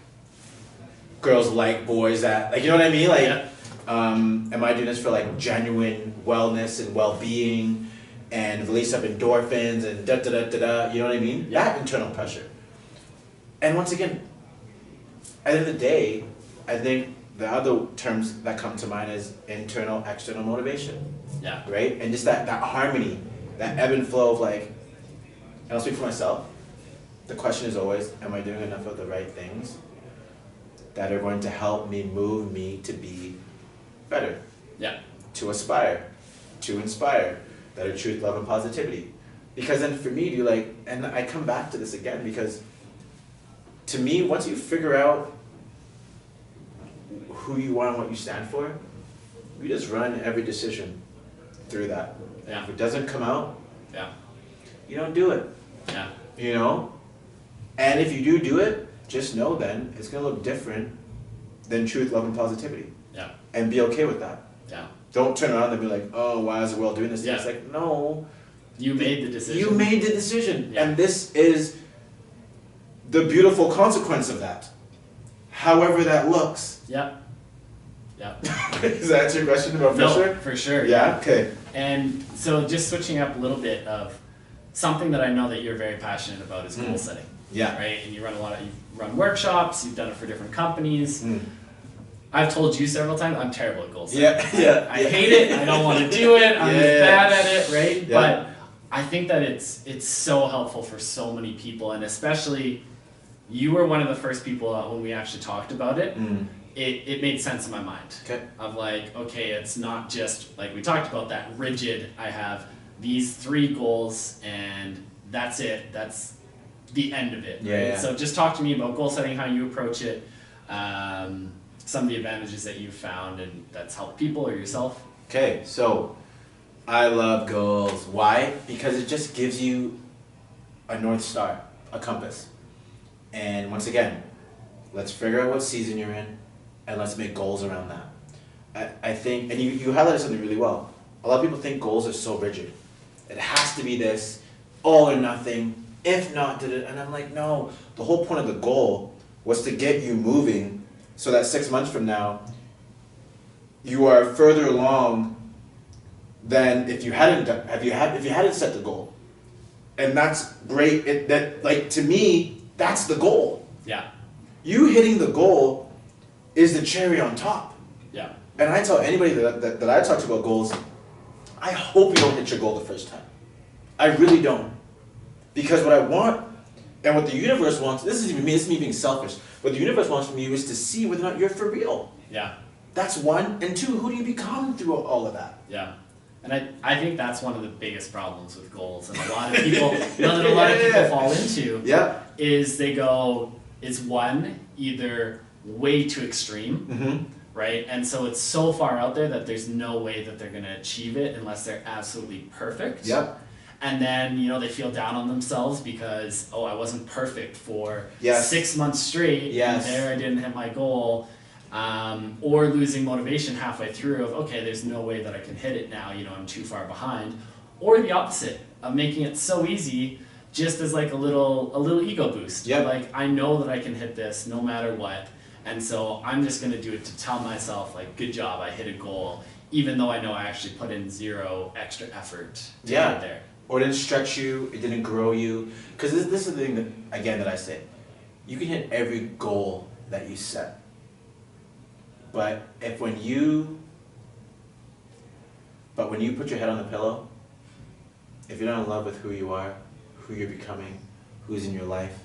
boys that, like, you know what I mean? Like, Yeah. Am I doing this for like genuine wellness and well-being and release of endorphins and da-da-da-da-da, you know what I mean? Yeah. That internal pressure. And once again, at the end of the day, I think the other terms that come to mind is internal, external motivation. Yeah. Right? And just that harmony, that ebb and flow of like, and I'll speak for myself, the question is always, am I doing enough of the right things that are going to help me move me to be better? Yeah. To aspire, to inspire, that are truth, love, and positivity. Because then for me, and I come back to this again, because to me, once you figure out who you are and what you stand for, you just run every decision through that. Yeah. If it doesn't come out, Yeah. you don't do it. Yeah. And if you do it, just know then it's going to look different than truth, love, and positivity. Yeah. And be okay with that. Yeah. Don't turn around and be like, oh, why is the world doing this? Yeah. It's like, no. You made the decision. You made the decision. Yeah. And this is the beautiful consequence of that. However that looks. Yeah. Yeah. Does that answer your question about pressure? No, for sure. Yeah? Okay. And so just switching up a little bit of something that I know that you're very passionate about is goal setting. Yeah. Right? And you run workshops, you've done it for different companies. I've told you several times, I'm terrible at goal setting. I hate it. I don't want to do it. I'm just bad at it, right? Yeah. But I think that it's so helpful for so many people, and especially you were one of the first people when we actually talked about it. It made sense in my mind. Okay. Of like, okay, it's not just like we talked about that rigid. I have these 3 goals and that's it. That's the end of it. Yeah, right? yeah. So just talk to me about goal setting, how you approach it, some of the advantages that you've found and that's helped people or yourself. Okay, so I love goals. Why? Because it just gives you a North Star, a compass. And once again, let's figure out what season you're in and let's make goals around that. I think, and you highlighted something really well. A lot of people think goals are so rigid. It has to be this, all or nothing, if not, did it. And I'm like, no, the whole point of the goal was to get you moving so that 6 months from now, you are further along than if you hadn't set the goal. And that's great. To me, that's the goal. Yeah. You hitting the goal is the cherry on top. Yeah. And I tell anybody that I talk to about goals, I hope you don't hit your goal the first time. I really don't. Because what I want, and what the universe wants, this is me being selfish, what the universe wants from you is to see whether or not you're for real. Yeah. That's 1. And 2, who do you become through all of that? Yeah. And I think that's one of the biggest problems with goals, and a lot of people, that a lot of people fall into, is they go, is 1, either way too extreme, right? And so it's so far out there that there's no way that they're going to achieve it unless they're absolutely perfect. Yep. And then, they feel down on themselves because, I wasn't perfect for 6 months straight, and there I didn't hit my goal. Or losing motivation halfway through of, okay, there's no way that I can hit it now, I'm too far behind. Or the opposite of making it so easy just as like a little ego boost. Yep. Like, I know that I can hit this no matter what, and so I'm just going to do it to tell myself, like, good job, I hit a goal, even though I know I actually put in 0 extra effort to get there. Or it didn't stretch you, it didn't grow you. Because this is the thing that I say. You can hit every goal that you set. But when you put your head on the pillow, if you're not in love with who you are, who you're becoming, who's in your life,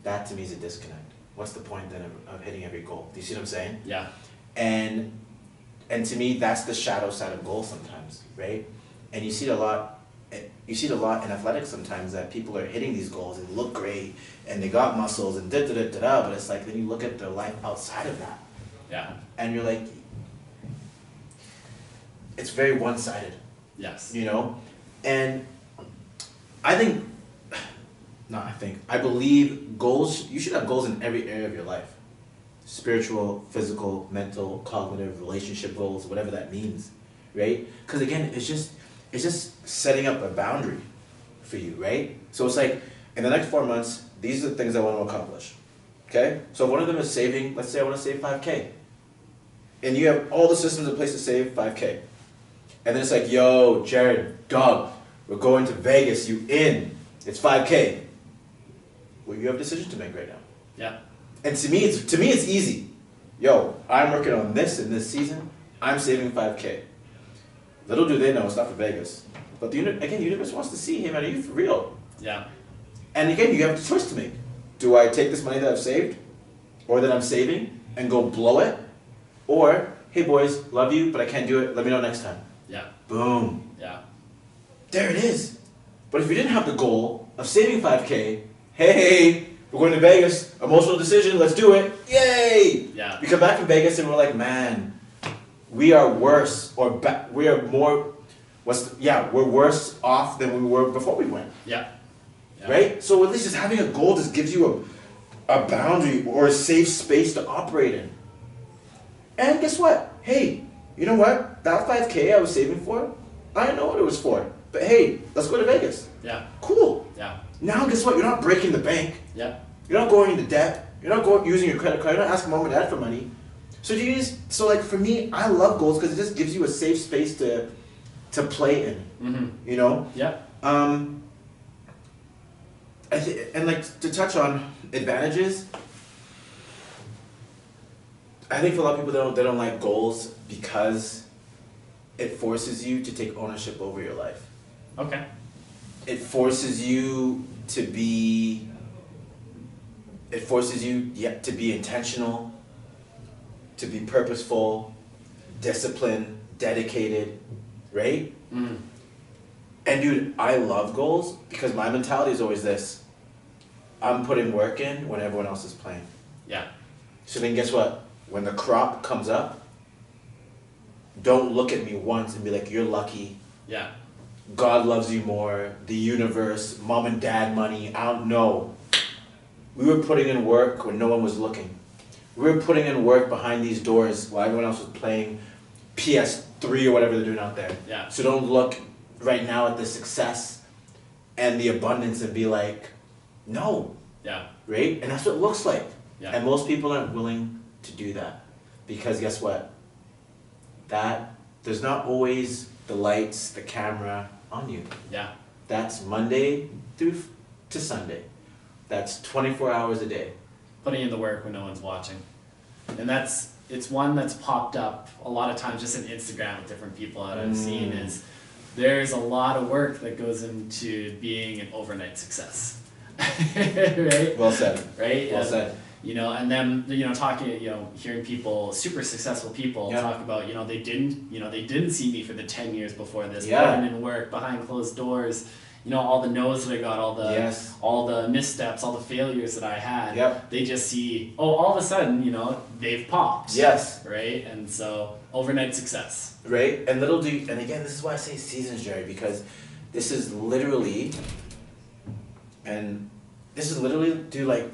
that to me is a disconnect. What's the point then of hitting every goal? Do you see what I'm saying? Yeah. And to me, that's the shadow side of goals sometimes, right? And you see it a lot. You see it a lot in athletics sometimes, that people are hitting these goals and look great and they got muscles and da-da-da-da-da, but it's like then you look at their life outside of that. Yeah. And you're like, it's very one-sided. Yes. And I believe goals, you should have goals in every area of your life. Spiritual, physical, mental, cognitive, relationship goals, whatever that means, right? Because again, it's just setting up a boundary for you, right? So it's like, in the next 4 months, these are the things I want to accomplish, okay? So if one of them is saving, let's say I want to save 5K. And you have all the systems in place to save 5K. And then it's like, yo, Jared, dog, we're going to Vegas, you in. It's 5K. Well, you have a decision to make right now. Yeah. And to me, it's easy. Yo, I'm working on this in this season. I'm saving 5K. Little do they know it's not for Vegas. But the universe wants to see, hey man, are you for real? Yeah. And again, you have a choice to make. Do I take this money that I've saved, or that I'm saving, and go blow it? Or, hey boys, love you, but I can't do it. Let me know next time. Yeah. Boom. Yeah. There it is. But if you didn't have the goal of saving 5K, hey, we're going to Vegas, emotional decision, let's do it. Yay! Yeah. We come back from Vegas and we're like, man, we are worse, we are more, we're worse off than we were before we went. Yeah. Right? So at least just having a goal just gives you a boundary or a safe space to operate in. And guess what? Hey, you know what? That 5K I was saving for, I didn't know what it was for. But hey, let's go to Vegas. Yeah. Cool. Yeah. Now guess what? You're not breaking the bank. Yeah. You're not going into debt. You're not using your credit card. You're not asking mom and dad for money. So like for me, I love goals because it just gives you a safe space to play in. Mm-hmm. Yeah. And like to touch on advantages, I think for a lot of people, they don't like goals because it forces you to take ownership over your life. Okay. It forces you to be. It forces you, to be intentional, to be purposeful, disciplined, dedicated, right? Mm. And dude, I love goals because my mentality is always this: I'm putting work in when everyone else is playing. Yeah. So then guess what? When the crop comes up, don't look at me once and be like, you're lucky. Yeah. God loves you more. The universe, mom and dad money. I don't know. We were putting in work when no one was looking. We were putting in work behind these doors while everyone else was playing PS3 or whatever they're doing out there. Yeah. So don't look right now at the success and the abundance and be like, no. Yeah. Right? And that's what it looks like. Yeah. And most people aren't willing to do that. Because guess what? There's not always the lights, the camera on you. Yeah. That's Monday through to Sunday. That's 24 hours a day. Putting in the work when no one's watching. And it's one that's popped up a lot of times just in Instagram with different people that I've seen is there's a lot of work that goes into being an overnight success. Right? Well said. Right? Well said. You know, and then, you know, talking, you know, hearing people, super successful people talk about, you know, they didn't see me for the 10 years before this, putting in work behind closed doors, you know, all the no's that I got, all the missteps, all the failures that I had, they just see, all of a sudden, you know, they've popped. Yes. Right? And so, overnight success. Right? And and again, this is why I say seasons, Jerry, because this is literally, dude, like,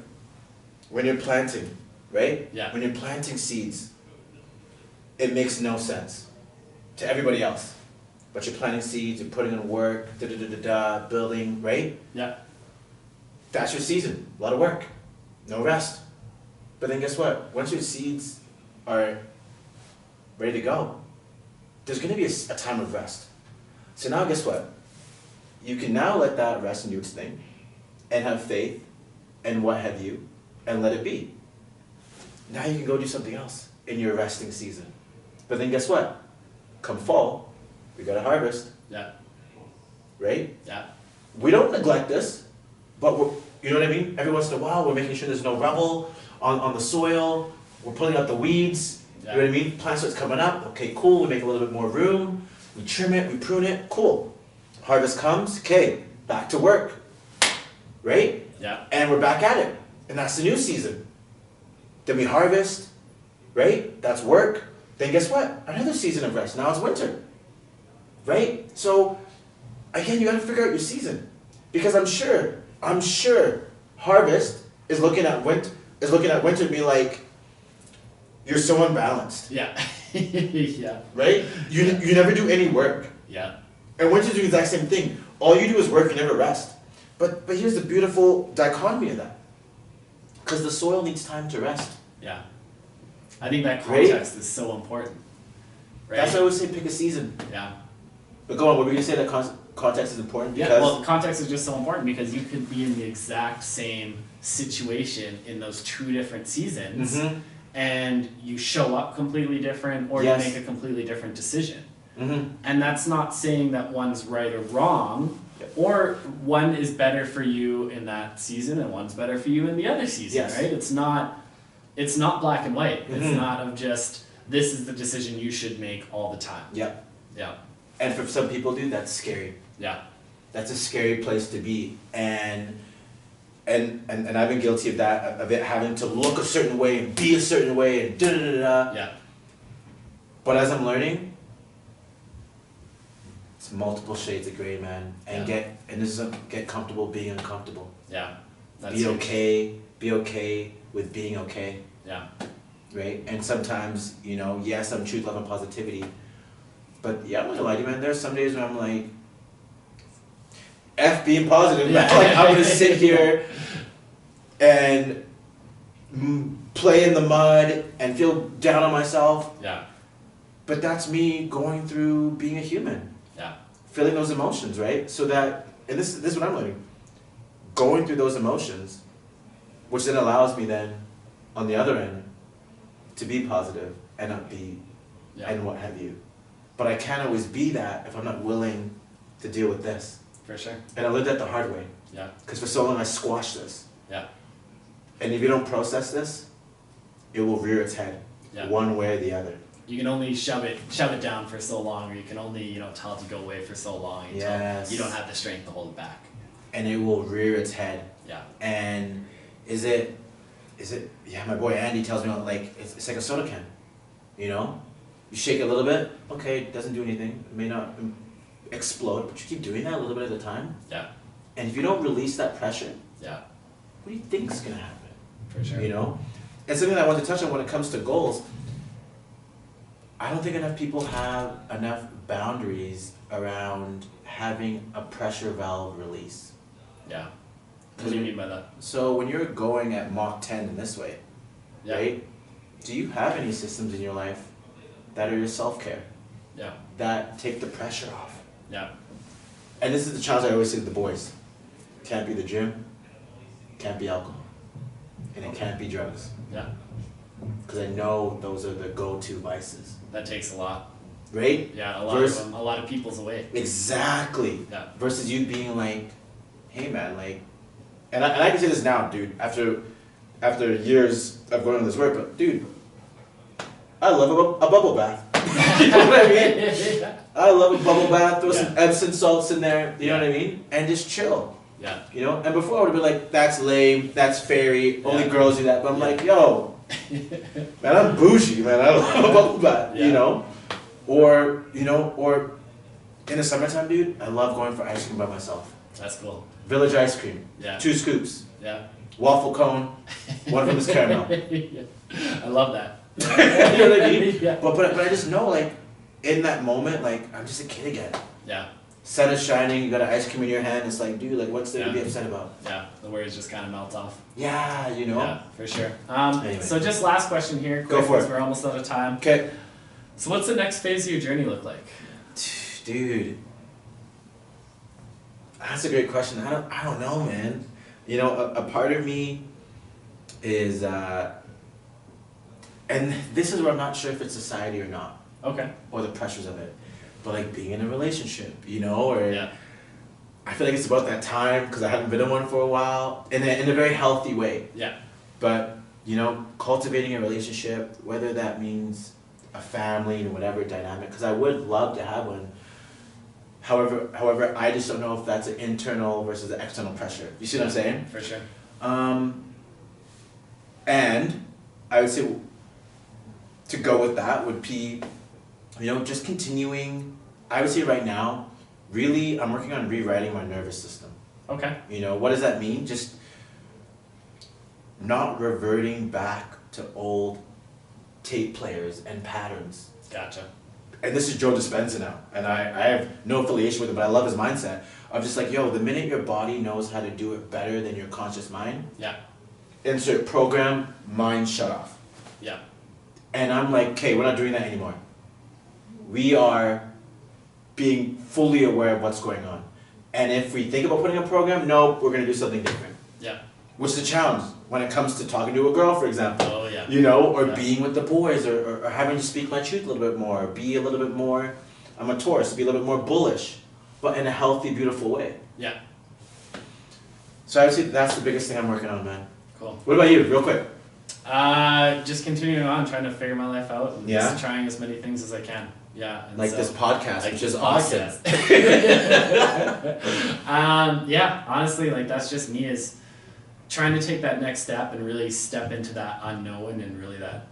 when you're planting, right? Yeah. When you're planting seeds, it makes no sense to everybody else. But you're planting seeds, you're putting in work, building, right? Yeah. That's your season. A lot of work. No rest. But then guess what? Once your seeds are ready to go, there's going to be a time of rest. So now guess what? You can now let that rest and do its thing and have faith and what have you and let it be. Now you can go do something else in your resting season. But then guess what? Come fall, we got to harvest. Yeah. Right? Yeah. We don't neglect this, but you know what I mean? Every once in a while, we're making sure there's no rubble on the soil. We're pulling out the weeds. Yeah. You know what I mean? Plant starts coming up. Okay, cool. We make a little bit more room. We trim it. We prune it. Cool. Harvest comes. Okay, back to work. Right? Yeah. And we're back at it. And that's the new season. Then we harvest. Right? That's work. Then guess what? Another season of rest. Now it's winter. Right? So, again, you got to figure out your season. Because I'm sure harvest is looking at winter and be like, you're so unbalanced. Yeah. Yeah. Right? You never do any work. Yeah. And winter's doing the exact same thing. All you do is work, you never rest. But here's the beautiful dichotomy of that. Because the soil needs time to rest. Yeah. I think that context is so important. Right? That's why I always say pick a season. Yeah. But go on, what were you going to say that context is important? Because Yeah, well, context is just so important because you could be in the exact same situation in those two different seasons and you show up completely different or you make a completely different decision. And that's not saying that one's right or wrong, or one is better for you in that season and one's better for you in the other season, right? It's not black and white. It's not of just, this is the decision you should make all the time. Yep. Yeah. And for some people, dude, that's scary. Yeah. That's a scary place to be. And I've been guilty of that, of it having to look a certain way and be a certain way and da-da-da-da. Yeah. But as I'm learning, it's multiple shades of gray, man. And get comfortable being uncomfortable. Yeah. Be okay with being okay. Yeah. Right? And sometimes, you know, yes, I'm truth, love, and positivity. But yeah, I'm not gonna lie to you, man. There's some days when I'm like, F being positive. Yeah. Like, I'm gonna sit here and play in the mud and feel down on myself. Yeah. But that's me going through being a human. Yeah. Feeling those emotions, right? So that, and this is what I'm learning. Going through those emotions, which then allows me then, on the other end, to be positive and upbeat and what have you. But I can't always be that if I'm not willing to deal with this. For sure. And I lived that the hard way. Yeah. Because for so long I squashed this. Yeah. And if you don't process this, it will rear its head one way or the other. You can only shove it down for so long, or you can only, tell it to go away for so long until you don't have the strength to hold it back. And it will rear its head. Yeah. And is it, my boy Andy tells me, like, it's like a soda can, You shake it a little bit, okay, it doesn't do anything, it may not explode, but you keep doing that a little bit at a time. Yeah. And if you don't release that pressure, what do you think is going to happen? For sure. And something that I want to touch on when it comes to goals, I don't think enough people have enough boundaries around having a pressure valve release. Yeah. What do you mean by that? So when you're going at Mach 10 in this way, right? Do you have any systems in your life that are your self-care? Yeah. That take the pressure off? Yeah. And this is the challenge I always say to the boys. Can't be the gym, can't be alcohol, and it can't be drugs. Yeah. Because I know those are the go-to vices. That takes a lot. Right? Yeah, a lot of people's away. Exactly. Yeah. Versus you being like, hey man, like, and I can say this now, dude, after years of going on this work, but dude, I love a bubble bath. You know what I mean? I love a bubble bath, throw some Epsom salts in there, you know what I mean? And just chill. Yeah. And before I would have been like, that's lame, that's fairy, only girls do that. But I'm like, yo, man, I'm bougie, man. I love a bubble bath, Or in the summertime, dude, I love going for ice cream by myself. That's cool. Village ice cream. Yeah. 2 scoops. Yeah. Waffle cone. One of them is caramel. I love that. You know what I mean? Yeah. But I just know, like, in that moment, like, I'm just a kid again. Yeah. Sun is shining, you got an ice cream in your hand, it's like, dude, like, what's there to be upset about? Yeah, the worries just kind of melt off. Yeah, Yeah, for sure. Anyway. So just last question here, quick, Go for it. We're almost out of time. Okay. So what's the next phase of your journey look like? Dude, that's a great question. I don't know, man. A part of me is, and this is where I'm not sure if it's society or not. Okay. Or the pressures of it. But like being in a relationship, or I feel like it's about that time because I haven't been in one for a while, in a very healthy way. Yeah. But cultivating a relationship, whether that means a family and whatever dynamic, because I would love to have one. However, I just don't know if that's an internal versus an external pressure. You see what I'm saying? For sure. And I would say to go with that would be, just continuing. I would say right now, really, I'm working on rewriting my nervous system. Okay. What does that mean? Just not reverting back to old tape players and patterns. Gotcha. And this is Joe Dispenza now, and I have no affiliation with him, but I love his mindset of just like, yo, the minute your body knows how to do it better than your conscious mind, insert program, mind shut off. Yeah. And I'm like, okay, we're not doing that anymore. We are being fully aware of what's going on. And if we think about putting a program, no, we're going to do something different. Yeah. Which is a challenge when it comes to talking to a girl, for example. Oh, yeah. Or being with the boys, or having to speak my truth a little bit more, be a little bit more, I'm a Taurus, be a little bit more bullish, but in a healthy, beautiful way. Yeah. So I would say that's the biggest thing I'm working on, man. Cool. What about you, real quick? Just continuing on, trying to figure my life out, and just trying as many things as I can. Yeah. And like this podcast, which is awesome. Honestly, like that's just me, is trying to take that next step and really step into that unknown and really that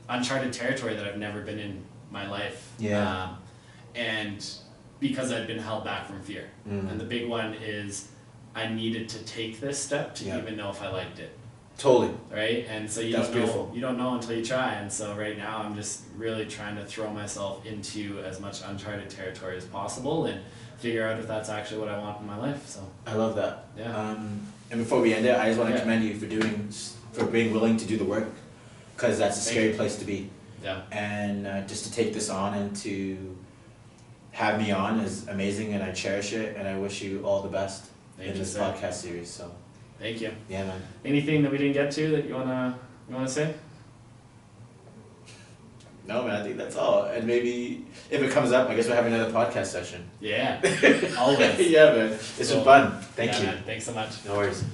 uncharted territory that I've never been in my life. Yeah. And because I'd been held back from fear. And the big one is I needed to take this step to even know if I liked it. Totally. Right? And so you don't know until you try. And so right now I'm just really trying to throw myself into as much uncharted territory as possible and figure out if that's actually what I want in my life. So I love that. Yeah. And before we end it, I just want to commend you for being willing to do the work, because that's a scary place to be. Yeah. And just to take this on and to have me on is amazing, and I cherish it, and I wish you all the best in this podcast series. So thank you. Yeah, man. Anything that we didn't get to that you wanna say? No, man, I think that's all. And maybe if it comes up, I guess we'll have another podcast session. Yeah, always. Yeah, man. It's been fun. Thank you. Man, thanks so much. No worries.